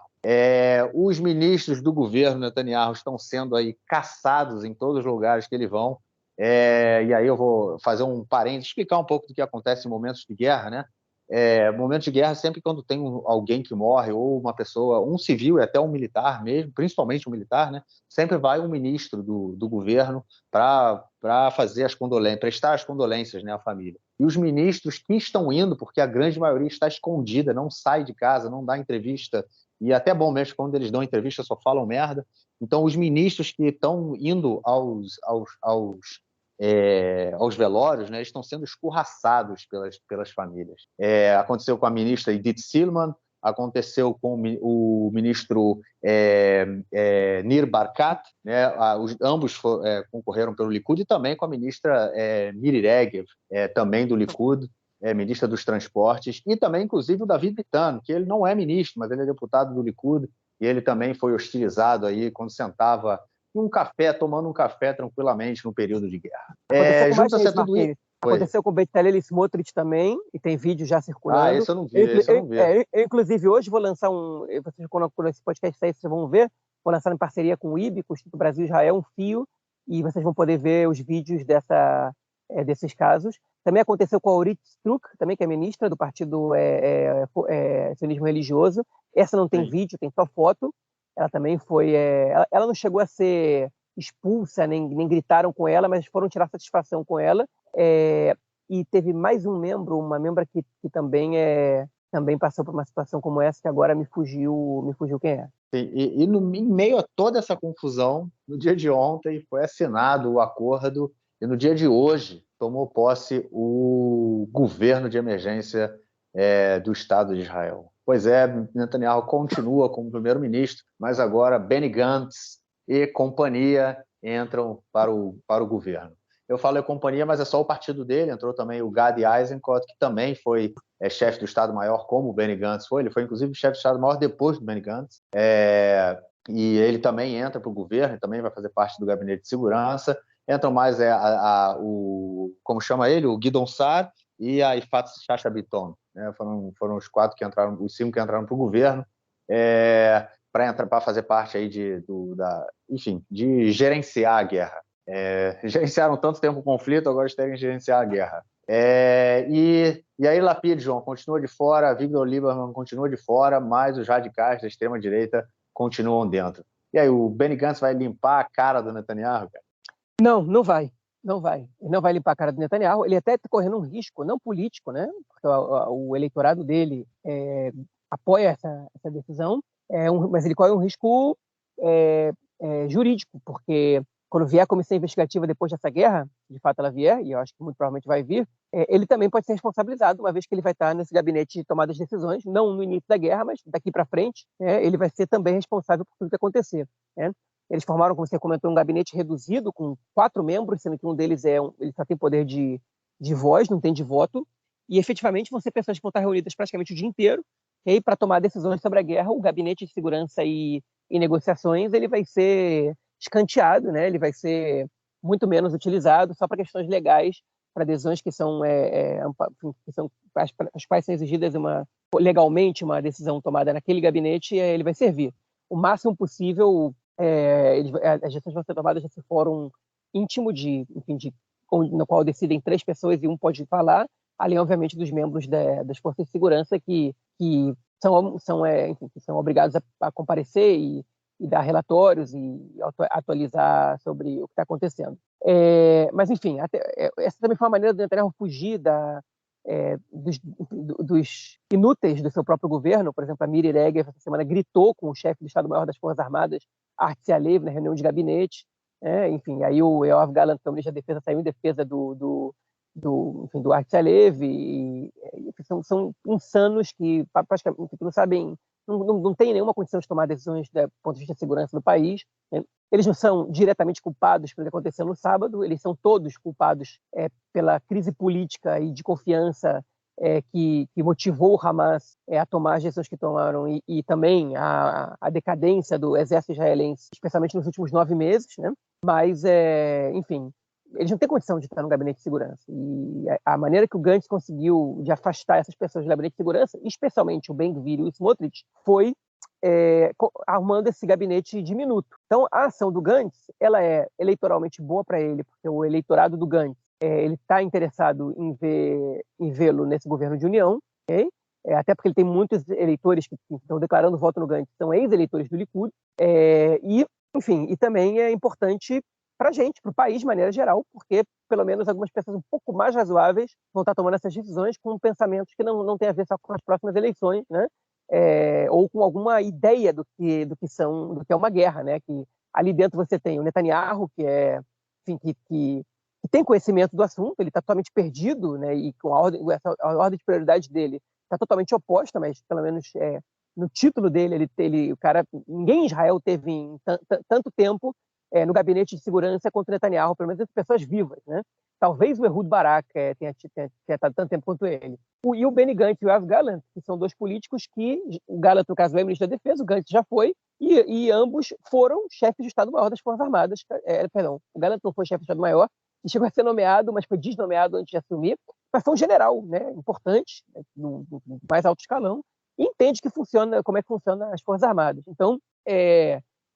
Os ministros do governo Netanyahu estão sendo aí caçados em todos os lugares que eles vão, e aí eu vou fazer um parênteses, explicar um pouco do que acontece em momentos de guerra, né? Momento de guerra, sempre quando tem alguém que morre, ou uma pessoa, um civil e até um militar mesmo, principalmente um militar, né? Sempre vai um ministro do governo para fazer as condolências, prestar as condolências, né, à família. E os ministros que estão indo, porque a grande maioria está escondida, não sai de casa, não dá entrevista, e até bom mesmo, quando eles dão entrevista só falam merda. Então, os ministros que estão indo aos velórios, né, estão sendo escorraçados pelas famílias. Aconteceu com a ministra Edith Silman, aconteceu com o ministro Nir Barkat, né, ambos concorreram pelo Likud, e também com a ministra Miri Regev, também do Likud, ministra dos Transportes, e também, inclusive, o David Bitan, que ele não é ministro, mas ele é deputado do Likud, e ele também foi hostilizado aí quando sentava tomando um café tranquilamente no período de guerra. Aconteceu com mais gente, Marquinhos. Aconteceu com o Bezalel Smotrich também, e tem vídeo já circulando. Esse eu não vi, eu, inclusive, hoje vou lançar vocês, quando esse podcast sair, vocês vão ver, vou lançar em parceria com o IB, com o Instituto Brasil Israel, um fio, e vocês vão poder ver os vídeos desses casos. Também aconteceu com a Orit Struk, também, que é ministra do Partido Sionismo Religioso. Essa não tem vídeo, tem só foto. Ela também foi... ela não chegou a ser expulsa, nem gritaram com ela, mas foram tirar satisfação com ela. E teve mais uma membra que também passou por uma situação como essa, que agora me fugiu quem é. E em meio a toda essa confusão, no dia de ontem foi assinado o acordo, e no dia de hoje tomou posse o governo de emergência do Estado de Israel. Pois é, Netanyahu continua como primeiro-ministro, mas agora Benny Gantz e companhia entram para o governo. Eu falo companhia, mas é só o partido dele. Entrou também o Gadi Eisenkot, que também foi chefe do Estado-Maior, como o Benny Gantz foi. Ele foi, inclusive, chefe do Estado-Maior depois do Benny Gantz. E ele também entra para o governo, também vai fazer parte do gabinete de segurança. Entram mais como chama ele? O Guidon Sar e a Yifat Shasha Biton. Né? Foram os 5 que entraram para o governo, para fazer parte aí de gerenciar a guerra. Gerenciaram tanto tempo o conflito, agora eles querem gerenciar a guerra. E aí Lapid, João, continua de fora, Victor Lieberman continua de fora, mas os radicais da extrema-direita continuam dentro. E aí, o Benny Gantz vai limpar a cara do Netanyahu, cara? Não vai. Ele não vai limpar a cara do Netanyahu. Ele até está correndo um risco, não político, né? Porque o eleitorado dele apoia essa decisão, mas ele corre um risco jurídico, porque quando vier a comissão investigativa depois dessa guerra, de fato ela vier, e eu acho que muito provavelmente vai vir, ele também pode ser responsabilizado, uma vez que ele vai estar nesse gabinete de tomada de decisões, não no início da guerra, mas daqui para frente, ele vai ser também responsável por tudo que acontecer. Né? Eles formaram, como você comentou, um gabinete reduzido, com 4 membros, sendo que um deles ele só tem poder de voz, não tem de voto, e efetivamente vão ser pessoas que vão estar reunidas praticamente o dia inteiro, e aí, para tomar decisões sobre a guerra, o gabinete de segurança e negociações ele vai ser escanteado, né? Ele vai ser muito menos utilizado só para questões legais, para decisões que são as quais são exigidas legalmente uma decisão tomada naquele gabinete, ele vai servir. O máximo possível, as decisões vão ser tomadas nesse fórum íntimo de no qual decidem 3 pessoas e um pode falar, além, obviamente, dos membros das forças de segurança que enfim, que são obrigados a comparecer e dar relatórios e atualizar sobre o que está acontecendo. Mas, enfim, essa também foi uma maneira do Netanyahu fugir dos inúteis do seu próprio governo. Por exemplo, a Miri Regev, essa semana, gritou com o chefe do Estado-Maior das Forças Armadas, Artzi Halevi, na reunião de gabinete. Enfim, aí o Yoav Gallant, que é o ministro da Defesa, saiu em defesa do Artzi Halevi. São insanos que praticamente não sabem, não têm nenhuma condição de tomar decisões do ponto de vista de segurança do país. Eles não são diretamente culpados pelo que aconteceu no sábado, eles são todos culpados pela crise política e de confiança que motivou o Hamas a tomar as decisões que tomaram e também a decadência do exército israelense, especialmente nos últimos 9 meses, né? Mas, enfim, eles não têm condição de estar no gabinete de segurança. E a maneira que o Gantz conseguiu de afastar essas pessoas do gabinete de segurança, especialmente o Ben-Gvir e o Smotrich, foi armando esse gabinete diminuto. Então, a ação do Gantz, ela é eleitoralmente boa para ele, porque o eleitorado do Gantz ele está interessado em vê-lo nesse governo de união, okay? Até porque ele tem muitos eleitores que estão declarando voto no Gantz, são ex-eleitores do Likud, enfim, e também é importante para a gente, para o país de maneira geral, porque pelo menos algumas pessoas um pouco mais razoáveis vão estar tomando essas decisões com pensamentos que não têm a ver só com as próximas eleições, né? Ou com alguma ideia do que é uma guerra, né? Que ali dentro você tem o Netanyahu, enfim, que tem conhecimento do assunto, ele está totalmente perdido, né? E com a ordem de prioridade dele está totalmente oposta, mas pelo menos no título dele, o cara, ninguém em Israel teve em tanto tempo no gabinete de segurança contra o Netanyahu, pelo menos entre pessoas vivas, né? Talvez o Ehud Barak tenha estado tanto tempo quanto ele. E o Benny Gantz e o Yoav Gallant, que são 2 políticos que, o Gallant, no caso, é ministro da Defesa, o Gantz já foi, e ambos foram chefes de Estado-Maior das Forças Armadas. Perdão, o Gallant não foi chefe de Estado-Maior, e chegou a ser nomeado, mas foi desnomeado antes de assumir, mas foi um general, né, importante, né, no mais alto escalão, e entende como é que funciona as Forças Armadas.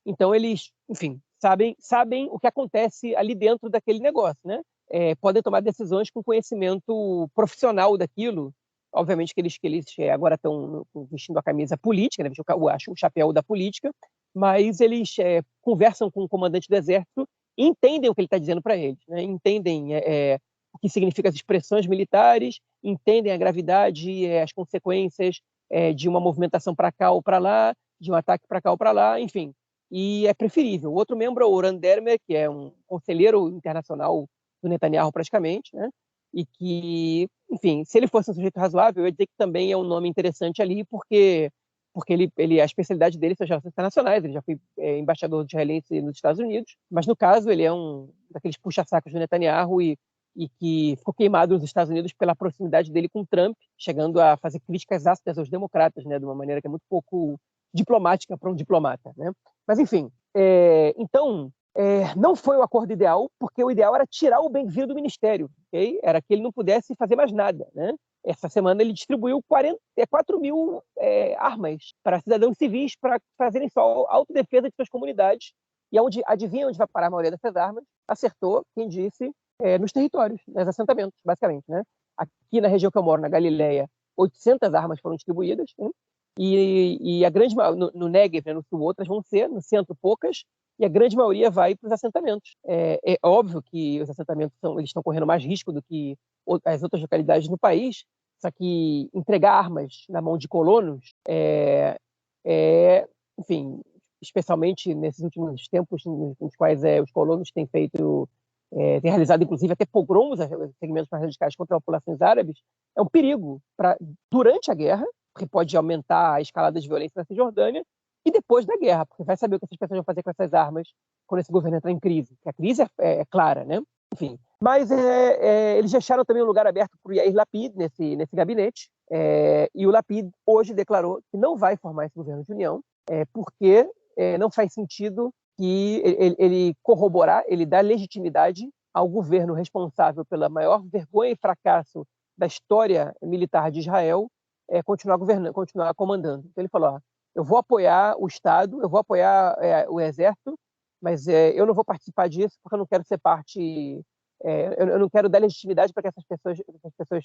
Então eles, enfim, sabem o que acontece ali dentro daquele negócio, né? Podem tomar decisões com conhecimento profissional daquilo. Obviamente que eles agora estão vestindo a camisa política, né? O chapéu da política, mas eles conversam com o comandante do exército e entendem o que ele está dizendo para eles, né? Entendem o que significam as expressões militares, entendem a gravidade, as consequências de uma movimentação para cá ou para lá, de um ataque para cá ou para lá, enfim. E é preferível. O outro membro é o Oran Dermer, que é um conselheiro internacional do Netanyahu praticamente, né? E que, enfim, se ele fosse um sujeito razoável, eu ia dizer que também é um nome interessante ali, porque a especialidade dele são as relações internacionais, ele já foi embaixador israelense nos Estados Unidos, mas no caso ele é um daqueles puxa-sacos do Netanyahu e que ficou queimado nos Estados Unidos pela proximidade dele com Trump, chegando a fazer críticas ácidas aos democratas, né, de uma maneira que é muito pouco diplomática para um diplomata, né? Mas, enfim, então, não foi o acordo ideal, porque o ideal era tirar o Ben-Gvir do ministério, okay? Era que ele não pudesse fazer mais nada, né? Essa semana ele distribuiu 4 mil armas para cidadãos civis para fazerem só autodefesa de suas comunidades. E adivinha onde vai parar a maioria dessas armas? Acertou quem disse nos territórios, nos assentamentos, basicamente, né? Aqui na região que eu moro, na Galileia, 800 armas foram distribuídas, né? E a grande no Negev, né, no sul, outras vão ser, no centro poucas, e a grande maioria vai para os assentamentos. É óbvio que os assentamentos eles estão correndo mais risco do que as outras localidades no país, só que entregar armas na mão de colonos enfim, especialmente nesses últimos tempos nos quais os colonos têm realizado, inclusive, até pogroms, segmentos mais radicais contra populações árabes, é um perigo durante a guerra, porque pode aumentar a escalada de violência na Cisjordânia, e depois da guerra, porque vai saber o que essas pessoas vão fazer com essas armas quando esse governo entrar em crise, que a crise é clara, né? Enfim, mas eles deixaram também um lugar aberto para o Yair Lapid nesse gabinete, e o Lapid hoje declarou que não vai formar esse governo de união, porque não faz sentido que ele corroborar, ele dá legitimidade ao governo responsável pela maior vergonha e fracasso da história militar de Israel, continuar governando, continuar comandando. Então ele falou: eu vou apoiar o Estado, eu vou apoiar o Exército, mas eu não vou participar disso porque eu não quero ser parte eu não quero dar legitimidade para que essas pessoas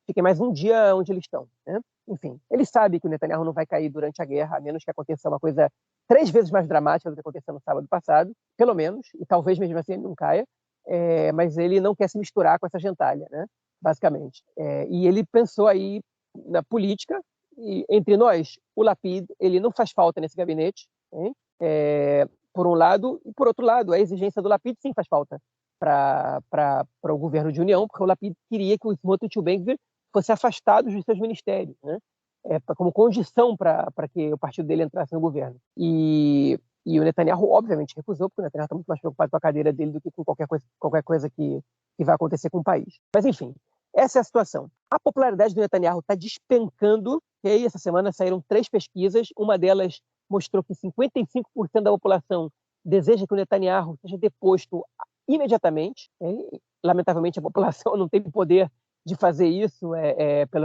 fiquem mais um dia onde eles estão, né? Enfim, ele sabe que o Netanyahu não vai cair durante a guerra, a menos que aconteça uma coisa 3 vezes mais dramática do que aconteceu no sábado passado, pelo menos, e talvez mesmo assim ele não caia, mas ele não quer se misturar com essa gentalha, né? Basicamente. E ele pensou aí na política, e entre nós, o Lapid, ele não faz falta nesse gabinete, hein? Por um lado, e por outro lado, a exigência do Lapid sim faz falta para o governo de união, porque o Lapid queria que o Smotrich e o Ben-Gvir fossem afastados dos seus ministérios, né? Como condição para que o partido dele entrasse no governo. E o Netanyahu, obviamente, recusou, porque o Netanyahu está muito mais preocupado com a cadeira dele do que com qualquer coisa que vai acontecer com o país. Mas, enfim, essa é a situação. A popularidade do Netanyahu está despencando, e aí essa semana saíram 3 pesquisas, uma delas mostrou que 55% da população deseja que o Netanyahu seja deposto imediatamente. Lamentavelmente, a população não tem poder de fazer isso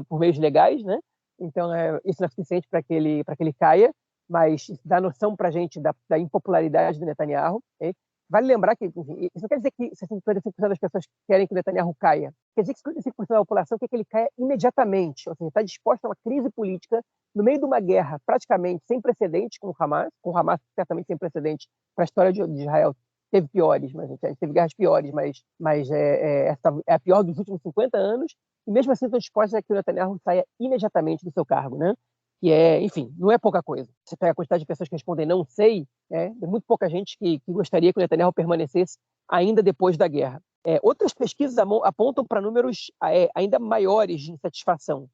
por meios legais, né? Então, isso não é suficiente para que ele caia, mas dá noção para a gente da impopularidade do Netanyahu. Vale lembrar que isso não quer dizer que 55% das pessoas querem que o Netanyahu caia. Quer dizer que 55% da população quer que ele caia imediatamente, ou seja, está disposta a uma crise política no meio de uma guerra praticamente sem precedentes com o Hamas certamente sem precedentes para a história de Israel. Teve piores, mas a gente teve guerras piores, mas essa é a pior dos últimos 50 anos, e mesmo assim estão dispostos a que o Netanyahu saia imediatamente do seu cargo, né? Que enfim, não é pouca coisa. Você pega a quantidade de pessoas que respondem não sei, tem muito pouca gente que gostaria que o Netanyahu permanecesse ainda depois da guerra. Outras pesquisas apontam para números ainda maiores de insatisfação.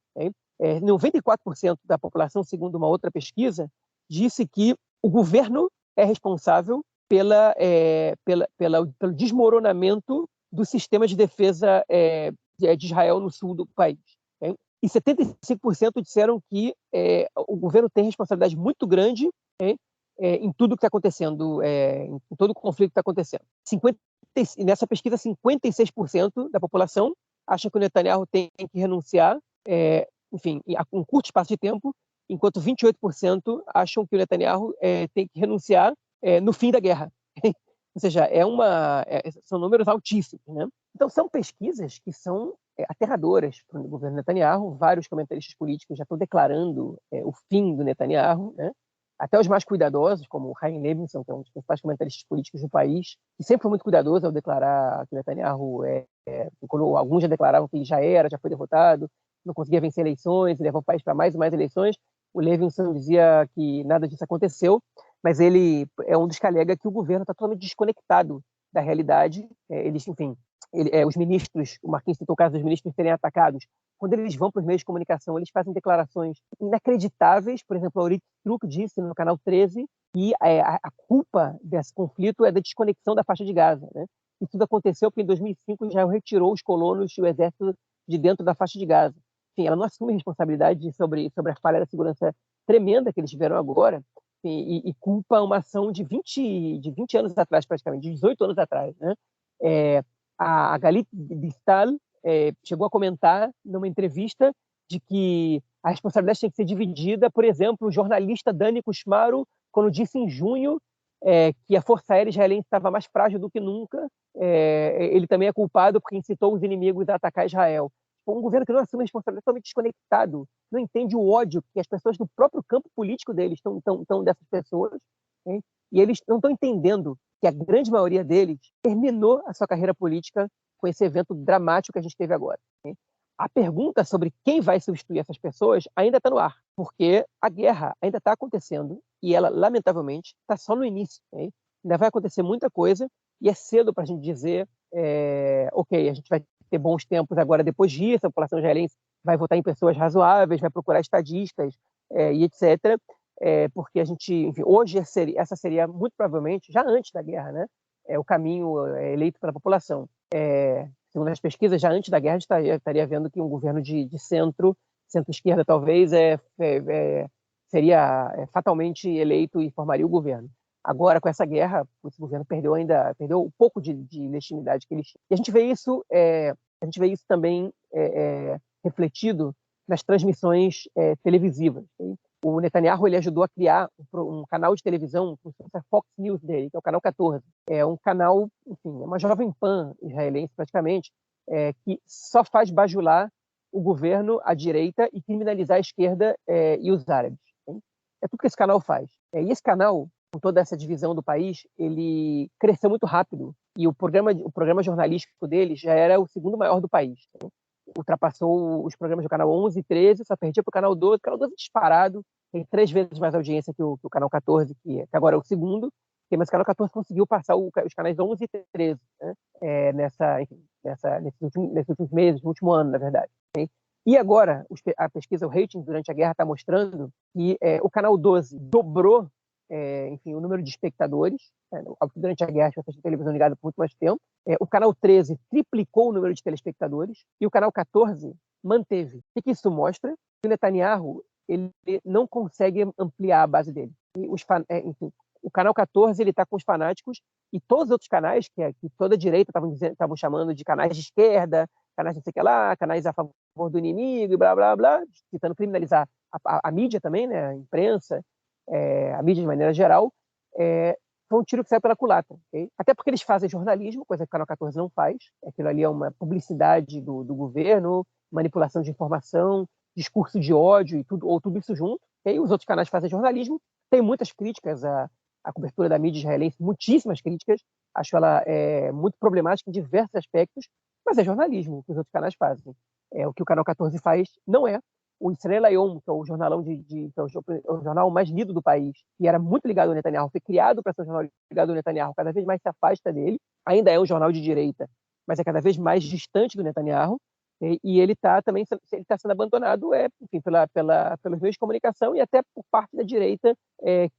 94% da população, segundo uma outra pesquisa, disse que o governo é responsável pelo desmoronamento do sistema de defesa de Israel no sul do país. E 75% disseram que o governo tem responsabilidade muito grande em tudo que está acontecendo, em todo o conflito que está acontecendo. Nessa pesquisa, 56% da população acha que o Netanyahu tem que renunciar, enfim, em um curto espaço de tempo, enquanto 28% acham que o Netanyahu tem que renunciar no fim da guerra. Ou seja, são números altíssimos, né? Então, são pesquisas que são aterradoras para o governo Netanyahu. Vários comentaristas políticos já estão declarando o fim do Netanyahu, né? Até os mais cuidadosos, como o Chaim Levinson, que é um dos principais comentaristas políticos do país, que sempre foi muito cuidadoso ao declarar que o Netanyahu, quando alguns já declaravam que ele já foi derrotado, não conseguia vencer eleições, e levou o país para mais e mais eleições. O Levinson dizia que nada disso aconteceu, mas ele é um dos que alega que o governo está totalmente desconectado da realidade. Enfim, os ministros, o Marquinhos citou o caso dos ministros serem atacados. Quando eles vão para os meios de comunicação, eles fazem declarações inacreditáveis. Por exemplo, a Orit Struk disse no Canal 13 que a culpa desse conflito é da desconexão da faixa de Gaza, né? E tudo aconteceu porque em 2005 Israel retirou os colonos e o exército de dentro da faixa de Gaza. Enfim, ela não assume responsabilidade sobre a falha da segurança tremenda que eles tiveram agora, e culpa uma ação de 20 anos atrás, praticamente, de 18 anos atrás, né? A Galit Distal chegou a comentar numa entrevista de que a responsabilidade tem que ser dividida. Por exemplo, o jornalista Dani Kushmaro, quando disse em junho que a Força Aérea Israelense estava mais frágil do que nunca, ele também é culpado porque incitou os inimigos a atacar Israel. Um governo que não assume a responsabilidade, totalmente desconectado, não entende o ódio que as pessoas do próprio campo político deles estão dessas pessoas, hein? E eles não estão entendendo que a grande maioria deles terminou a sua carreira política com esse evento dramático que a gente teve agora, hein? A pergunta sobre quem vai substituir essas pessoas ainda está no ar, porque a guerra ainda está acontecendo e ela, lamentavelmente, está só no início, hein? Ainda vai acontecer muita coisa e é cedo para a gente dizer ok, a gente vai ter bons tempos agora. Depois disso, a população israelense vai votar em pessoas razoáveis, vai procurar estadistas e etc. Porque a gente, enfim, hoje essa seria muito provavelmente, já antes da guerra, né, o caminho eleito pela população. Segundo as pesquisas, já antes da guerra, a gente estaria vendo que um governo de centro-esquerda talvez seria fatalmente eleito e formaria o governo. Agora, com essa guerra, esse governo perdeu um pouco de legitimidade que eles tinham. E a gente vê isso também refletido nas transmissões televisivas. o Netanyahu ele ajudou a criar um canal de televisão, a Fox News dele, que é o canal 14. É um canal, enfim, é uma jovem pan israelense praticamente, que só faz bajular o governo, a direita, e criminalizar a esquerda e os árabes. Hein? É tudo que esse canal faz. E esse canal, com toda essa divisão do país, ele cresceu muito rápido. E o programa jornalístico dele já era o segundo maior do país. Hein? Ultrapassou os programas do canal 11 e 13, só perdia para o canal 12. O canal 12 disparado, tem 3 vezes mais audiência que o canal 14, que agora é o segundo. Mas o canal 14 conseguiu passar os canais 11 e 13, né? Nesses últimos meses, no último ano, na verdade. Okay? E agora, a pesquisa, o rating durante a guerra está mostrando que o canal 12 dobrou o número de espectadores. Durante a guerra, as pessoas têm televisão ligada por muito mais tempo. O canal 13 triplicou o número de telespectadores e o canal 14 manteve. O que isso mostra? Que o Netanyahu ele não consegue ampliar a base dele. E o canal 14 ele está com os fanáticos e todos os outros canais que toda a direita estavam chamando de canais de esquerda, canais não sei o que lá, canais a favor do inimigo, e blá, blá, blá, tentando criminalizar a mídia também, né, a imprensa, a mídia de maneira geral, foi um tiro que saiu pela culatra. Okay? Até porque eles fazem jornalismo, coisa que o canal 14 não faz. Aquilo ali é uma publicidade do governo, manipulação de informação, discurso de ódio e tudo, ou tudo isso junto. Okay? Os outros canais fazem jornalismo. Tem muitas críticas à cobertura da mídia israelense, muitíssimas críticas. Acho ela muito problemática em diversos aspectos, mas é jornalismo que os outros canais fazem. O que o canal 14 faz não é. O Israel Hayom, que é o jornalão que é o jornal mais lido do país, que era muito ligado ao Netanyahu, foi criado para ser um jornal ligado ao Netanyahu, cada vez mais se afasta dele. Ainda é um jornal de direita, mas é cada vez mais distante do Netanyahu. E ele está sendo abandonado, enfim, pelos meios de comunicação e até por parte da direita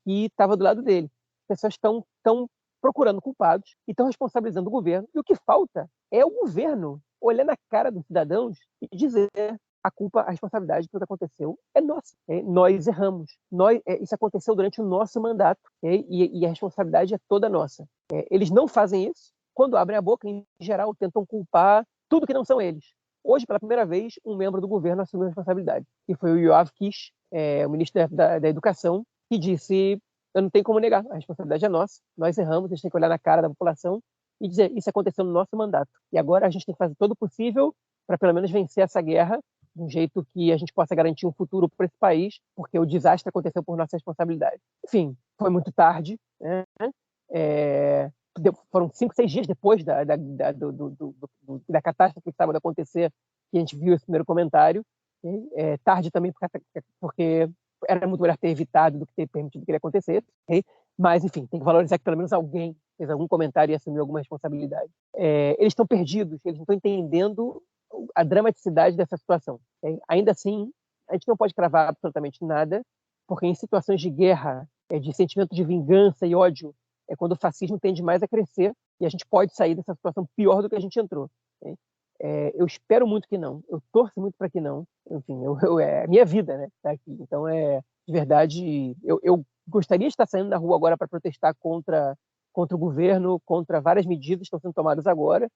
que estava do lado dele. As pessoas estão procurando culpados e estão responsabilizando o governo. E o que falta é o governo olhar na cara dos cidadãos e dizer a responsabilidade do que aconteceu é nossa. Nós erramos. Isso aconteceu durante o nosso mandato e a responsabilidade é toda nossa. Eles não fazem isso. Quando abrem a boca, em geral, tentam culpar tudo que não são eles. Hoje, pela primeira vez, um membro do governo assumiu a responsabilidade, que foi o Yoav Kish, o ministro da Educação, que disse: eu não tenho como negar, a responsabilidade é nossa, nós erramos, a gente tem que olhar na cara da população e dizer: isso aconteceu no nosso mandato. E agora a gente tem que fazer todo o possível para, pelo menos, vencer essa guerra de um jeito que a gente possa garantir um futuro para esse país, porque o desastre aconteceu por nossa responsabilidade. Enfim, foi muito tarde, né? Foram 5, 6 dias depois da catástrofe que estava a acontecer que a gente viu esse primeiro comentário. Tarde também porque era muito melhor ter evitado do que ter permitido que ele acontecesse. Mas, enfim, tem que valorizar que pelo menos alguém fez algum comentário e assumiu alguma responsabilidade. Eles estão perdidos, eles não estão entendendo a dramaticidade dessa situação. Ainda assim, a gente não pode cravar absolutamente nada, porque em situações de guerra, de sentimento de vingança e ódio, é quando o fascismo tende mais a crescer e a gente pode sair dessa situação pior do que a gente entrou. Eu espero muito que não, eu torço muito para que não. Enfim, é a minha vida, né? Tá aqui. Então, de verdade, eu gostaria de estar saindo na rua agora para protestar contra o governo, contra várias medidas que estão sendo tomadas agora,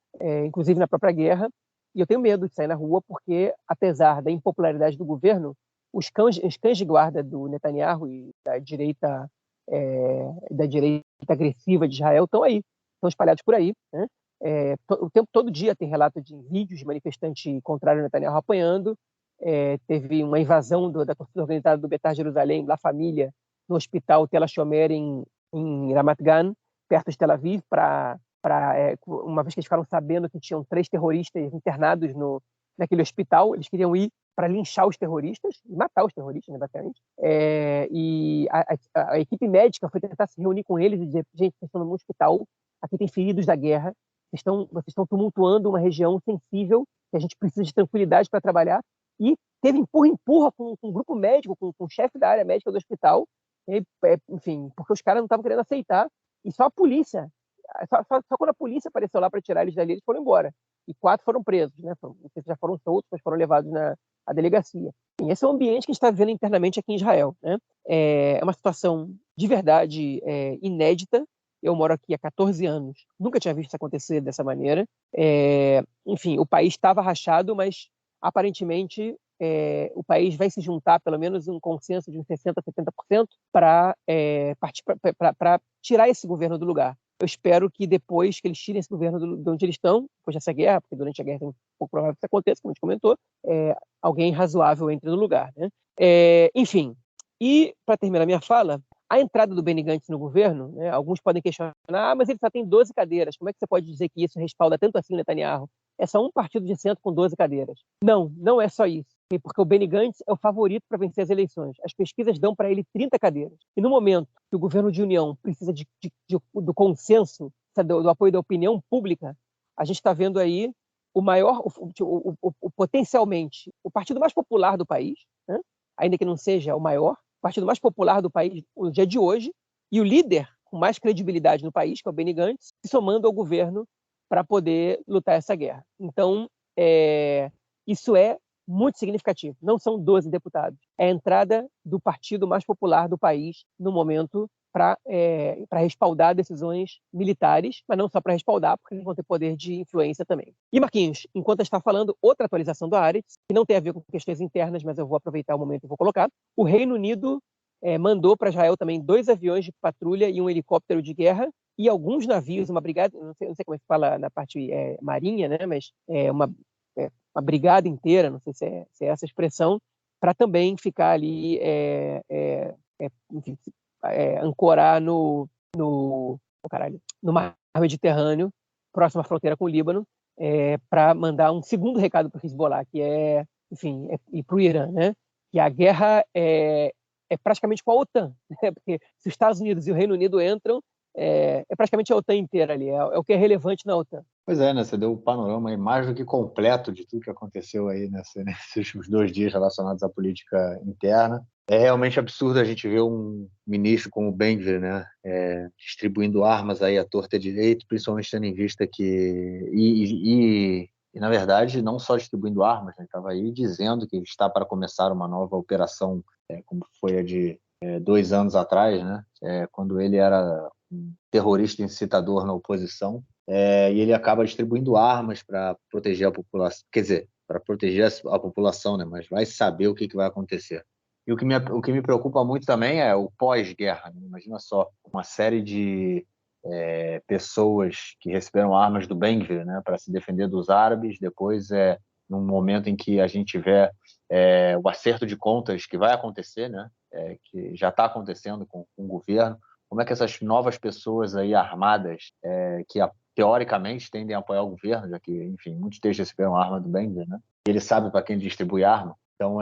inclusive na própria guerra. E eu tenho medo de sair na rua porque, apesar da impopularidade do governo, os cães de guarda do Netanyahu e da direita agressiva de Israel estão aí, estão espalhados por aí, né? Todo dia tem relato de vídeos de manifestante contrário ao Netanyahu apanhando. Teve uma invasão da torcida organizada do Betar Jerusalém, La Família, no hospital Tel HaShomer em Ramat Gan, perto de Tel Aviv, uma vez que eles ficaram sabendo que tinham 3 terroristas internados naquele hospital, eles queriam ir para linchar os terroristas e matar os terroristas, né, basicamente. E a equipe médica foi tentar se reunir com eles e dizer: gente, vocês estão no hospital, aqui tem feridos da guerra, vocês estão tumultuando uma região sensível, que a gente precisa de tranquilidade para trabalhar. E teve empurra com um grupo médico, com o chefe da área médica do hospital, enfim, porque os caras não estavam querendo aceitar, e só a polícia, só quando a polícia apareceu lá para tirar eles dali, eles foram embora. E 4 foram presos, né? Não sei se já foram soltos, mas foram levados à delegacia. E esse é o ambiente que a gente está vivendo internamente aqui em Israel, né? É uma situação de verdade inédita. Eu moro aqui há 14 anos, nunca tinha visto isso acontecer dessa maneira. Enfim, o país estava rachado, mas aparentemente o país vai se juntar, pelo menos um consenso de uns 60%, 70%, para tirar esse governo do lugar. Eu espero que depois que eles tirem esse governo de onde eles estão, depois dessa guerra, porque durante a guerra é um pouco provável que isso aconteça, como a gente comentou, alguém razoável entre no lugar, né? Enfim, e para terminar minha fala, a entrada do Benny Gantz no governo, né, alguns podem questionar, mas ele só tem 12 cadeiras, como é que você pode dizer que isso respalda tanto assim Netanyahu? É só um partido de centro com 12 cadeiras. Não, não é só isso. Porque o Benny Gantz é o favorito para vencer as eleições. As pesquisas dão para ele 30 cadeiras. E no momento que o governo de união precisa do consenso, do apoio da opinião pública, a gente está vendo aí o maior, potencialmente, o partido mais popular do país, né? Ainda que não seja o maior, o partido mais popular do país no dia de hoje, e o líder com mais credibilidade no país, que é o Benny Gantz, se somando ao governo para poder lutar essa guerra. Então, isso é muito significativo. Não são 12 deputados. É a entrada do partido mais popular do país no momento para respaldar decisões militares, mas não só para respaldar, porque eles vão ter poder de influência também. E, Marquinhos, enquanto está falando, outra atualização do Haaretz, que não tem a ver com questões internas, mas eu vou aproveitar o momento e vou colocar. O Reino Unido mandou para Israel também 2 aviões de patrulha e um helicóptero de guerra e alguns navios, uma brigada, não sei como é que fala na parte marinha, né? Mas uma brigada inteira, não sei se é essa expressão, para também ficar ali, enfim, ancorar no mar Mediterrâneo, próximo à fronteira com o Líbano, para mandar um segundo recado para o Hezbollah, que e para o Irã, né? Que a guerra é praticamente com a OTAN, né? Porque se os Estados Unidos e o Reino Unido entram, é praticamente a OTAN inteira ali, é o que é relevante na OTAN. Pois é, né? Você deu um panorama aí mais do que completo de tudo que aconteceu aí nesses últimos 2 dias relacionados à política interna. É realmente absurdo a gente ver um ministro como o Ben-Gvir, né, distribuindo armas aí à torta e à direita, principalmente tendo em vista que... E, na verdade, não só distribuindo armas, né, estava aí dizendo que está para começar uma nova operação, como foi a de 2 anos atrás, né, quando ele era um terrorista incitador na oposição, e ele acaba distribuindo armas para proteger a população, quer dizer, para proteger a população, né, mas vai saber o que vai acontecer. E o que me preocupa muito também é o pós-guerra, né? Imagina só, uma série de pessoas que receberam armas do Ben-Gvir, né, para se defender dos árabes, depois, num momento em que a gente tiver o acerto de contas que vai acontecer, né, que já está acontecendo com o governo, como é que essas novas pessoas aí armadas, que teoricamente tendem a apoiar o governo, já que, enfim, muitos deles receberam arma do Ben-Gvir, né, ele sabe para quem distribui arma, então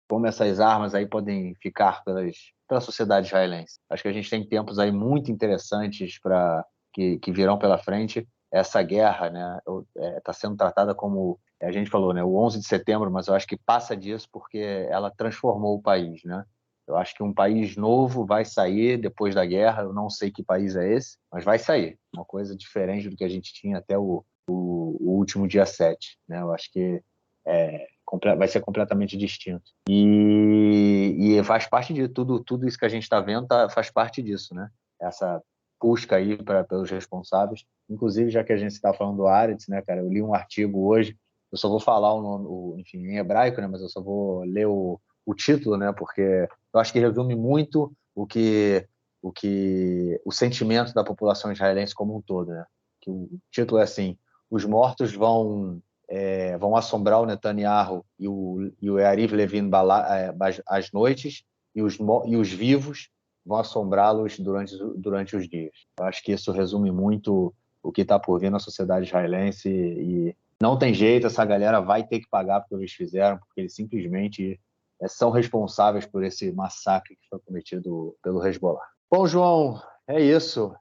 como essas armas aí podem ficar pela sociedade israelense. Acho que a gente tem tempos aí muito interessantes que virão pela frente. Essa guerra, né, está sendo tratada como, a gente falou, né, o 11 de setembro, mas eu acho que passa disso porque ela transformou o país, né? Eu acho que um país novo vai sair depois da guerra, eu não sei que país é esse, mas vai sair. Uma coisa diferente do que a gente tinha até o último dia 7, né? Eu acho que vai ser completamente distinto. E faz parte de tudo isso que a gente está vendo, faz parte disso, né? Essa busca aí pelos responsáveis. Inclusive, já que a gente está falando do Haaretz, né, cara, eu li um artigo hoje, eu só vou falar o nome, enfim, em hebraico, né, mas eu só vou ler o título, né, porque eu acho que resume muito o sentimento da população israelense como um todo, né? Que o título é assim: os mortos vão assombrar o Netanyahu e o Yariv Levin às noites, e os vivos vão assombrá-los durante os dias. Eu acho que isso resume muito o que está por vir na sociedade israelense, e não tem jeito, essa galera vai ter que pagar pelo que eles fizeram, porque eles simplesmente são responsáveis por esse massacre que foi cometido pelo Hezbollah. Bom, João, é isso.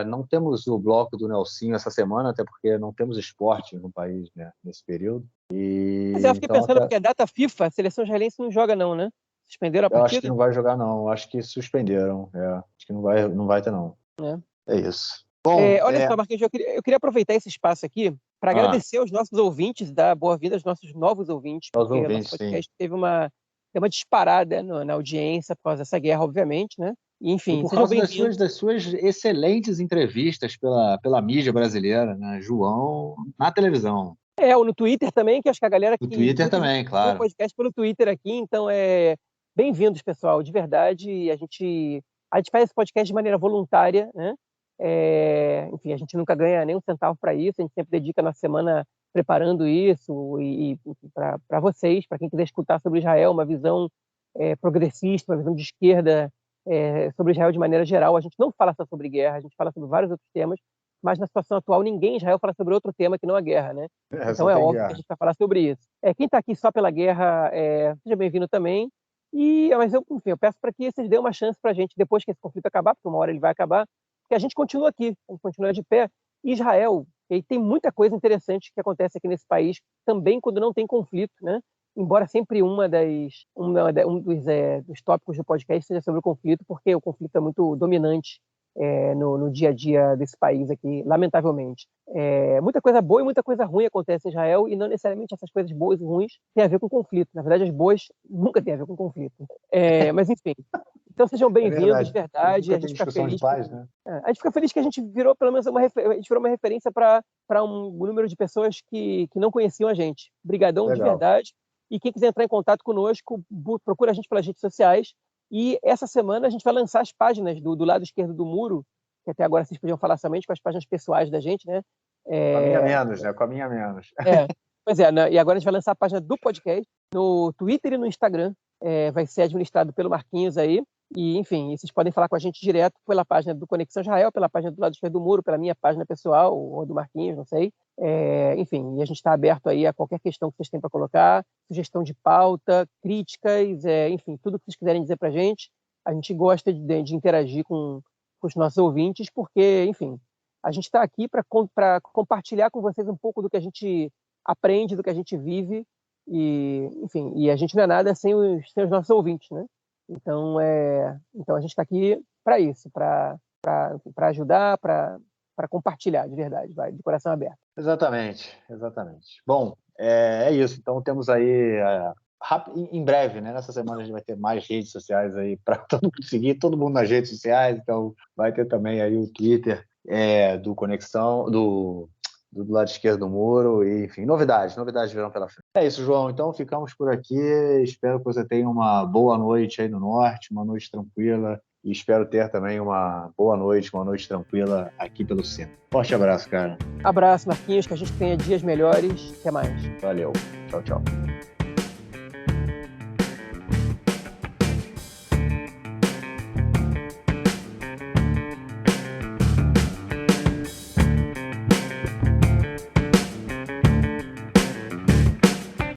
Não temos o bloco do Nelsinho essa semana, até porque não temos esporte no país, né, nesse período. Mas eu fiquei pensando, porque a data FIFA, a seleção israelense não joga não, né? Suspenderam a partida? Eu acho que não vai jogar, não. Eu acho que suspenderam. Acho que não vai ter, não. É isso. Bom, olha só, Marquinhos, eu queria aproveitar esse espaço aqui para agradecer aos nossos ouvintes, dar boa-vinda aos nossos novos ouvintes, porque o nosso podcast teve uma disparada na audiência por causa dessa guerra, obviamente, né? E, enfim, por causa das suas excelentes entrevistas pela mídia brasileira, né? João, na televisão. Ou no Twitter também, que acho que a galera No Twitter também, claro. Tem um podcast pelo Twitter aqui, então bem-vindos, pessoal, de verdade. A gente faz esse podcast de maneira voluntária, né? Enfim, a gente nunca ganha nem um centavo para isso, a gente sempre dedica a nossa semana preparando isso e para vocês, para quem quiser escutar sobre Israel, uma visão progressista, uma visão de esquerda sobre Israel de maneira geral. A gente não fala só sobre guerra, a gente fala sobre vários outros temas, mas na situação atual ninguém em Israel fala sobre outro tema que não a guerra, né? Então óbvio que a gente vai falar sobre isso. Quem está aqui só pela guerra, seja bem-vindo também. Mas enfim, eu peço para que vocês dêem uma chance para a gente, depois que esse conflito acabar, porque uma hora ele vai acabar, que a gente continua aqui, a gente continua de pé. Israel, e tem muita coisa interessante que acontece aqui nesse país, também quando não tem conflito, né? Embora sempre um dos tópicos do podcast seja sobre o conflito, porque o conflito é muito dominante no dia a dia desse país aqui, lamentavelmente. Muita coisa boa e muita coisa ruim acontece em Israel, e não necessariamente essas coisas boas e ruins têm a ver com conflito. Na verdade, as boas nunca têm a ver com conflito. Mas, enfim. Então, sejam bem-vindos, de verdade. A gente fica feliz de paz, né? A gente fica feliz que a gente virou, pelo menos, uma referência para um número de pessoas que não conheciam a gente. Obrigadão, de verdade. E quem quiser entrar em contato conosco, procura a gente pelas redes sociais. E essa semana a gente vai lançar as páginas do lado esquerdo do muro, que até agora vocês podiam falar somente com as páginas pessoais da gente, né? Com a minha menos, né? Com a minha menos. Pois né? E agora a gente vai lançar a página do podcast no Twitter e no Instagram. Vai ser administrado pelo Marquinhos aí. E, enfim, vocês podem falar com a gente direto pela página do Conexão Israel, pela página do lado esquerdo do muro, pela minha página pessoal, ou do Marquinhos, não sei. Enfim, e a gente está aberto aí a qualquer questão que vocês têm para colocar, sugestão de pauta, críticas, enfim, tudo que vocês quiserem dizer para a gente. A gente gosta de interagir com os nossos ouvintes, porque, enfim, a gente está aqui para compartilhar com vocês um pouco do que a gente aprende, do que a gente vive, e, enfim, e a gente não é nada sem os nossos ouvintes, né? Então a gente está aqui para isso, para ajudar, para compartilhar, de verdade, de coração aberto. Exatamente. Bom, é isso. Então temos aí, em breve, né? Nessa semana a gente vai ter mais redes sociais aí para todo mundo seguir, todo mundo nas redes sociais, então vai ter também aí o Twitter do Conexão, do lado esquerdo do muro, e, enfim, novidades virão pela frente. É isso, João, então ficamos por aqui, espero que você tenha uma boa noite aí no norte, uma noite tranquila, e espero ter também uma boa noite, uma noite tranquila aqui pelo centro. Forte abraço, cara. Abraço, Marquinhos, que a gente tenha dias melhores, até mais. Valeu, tchau.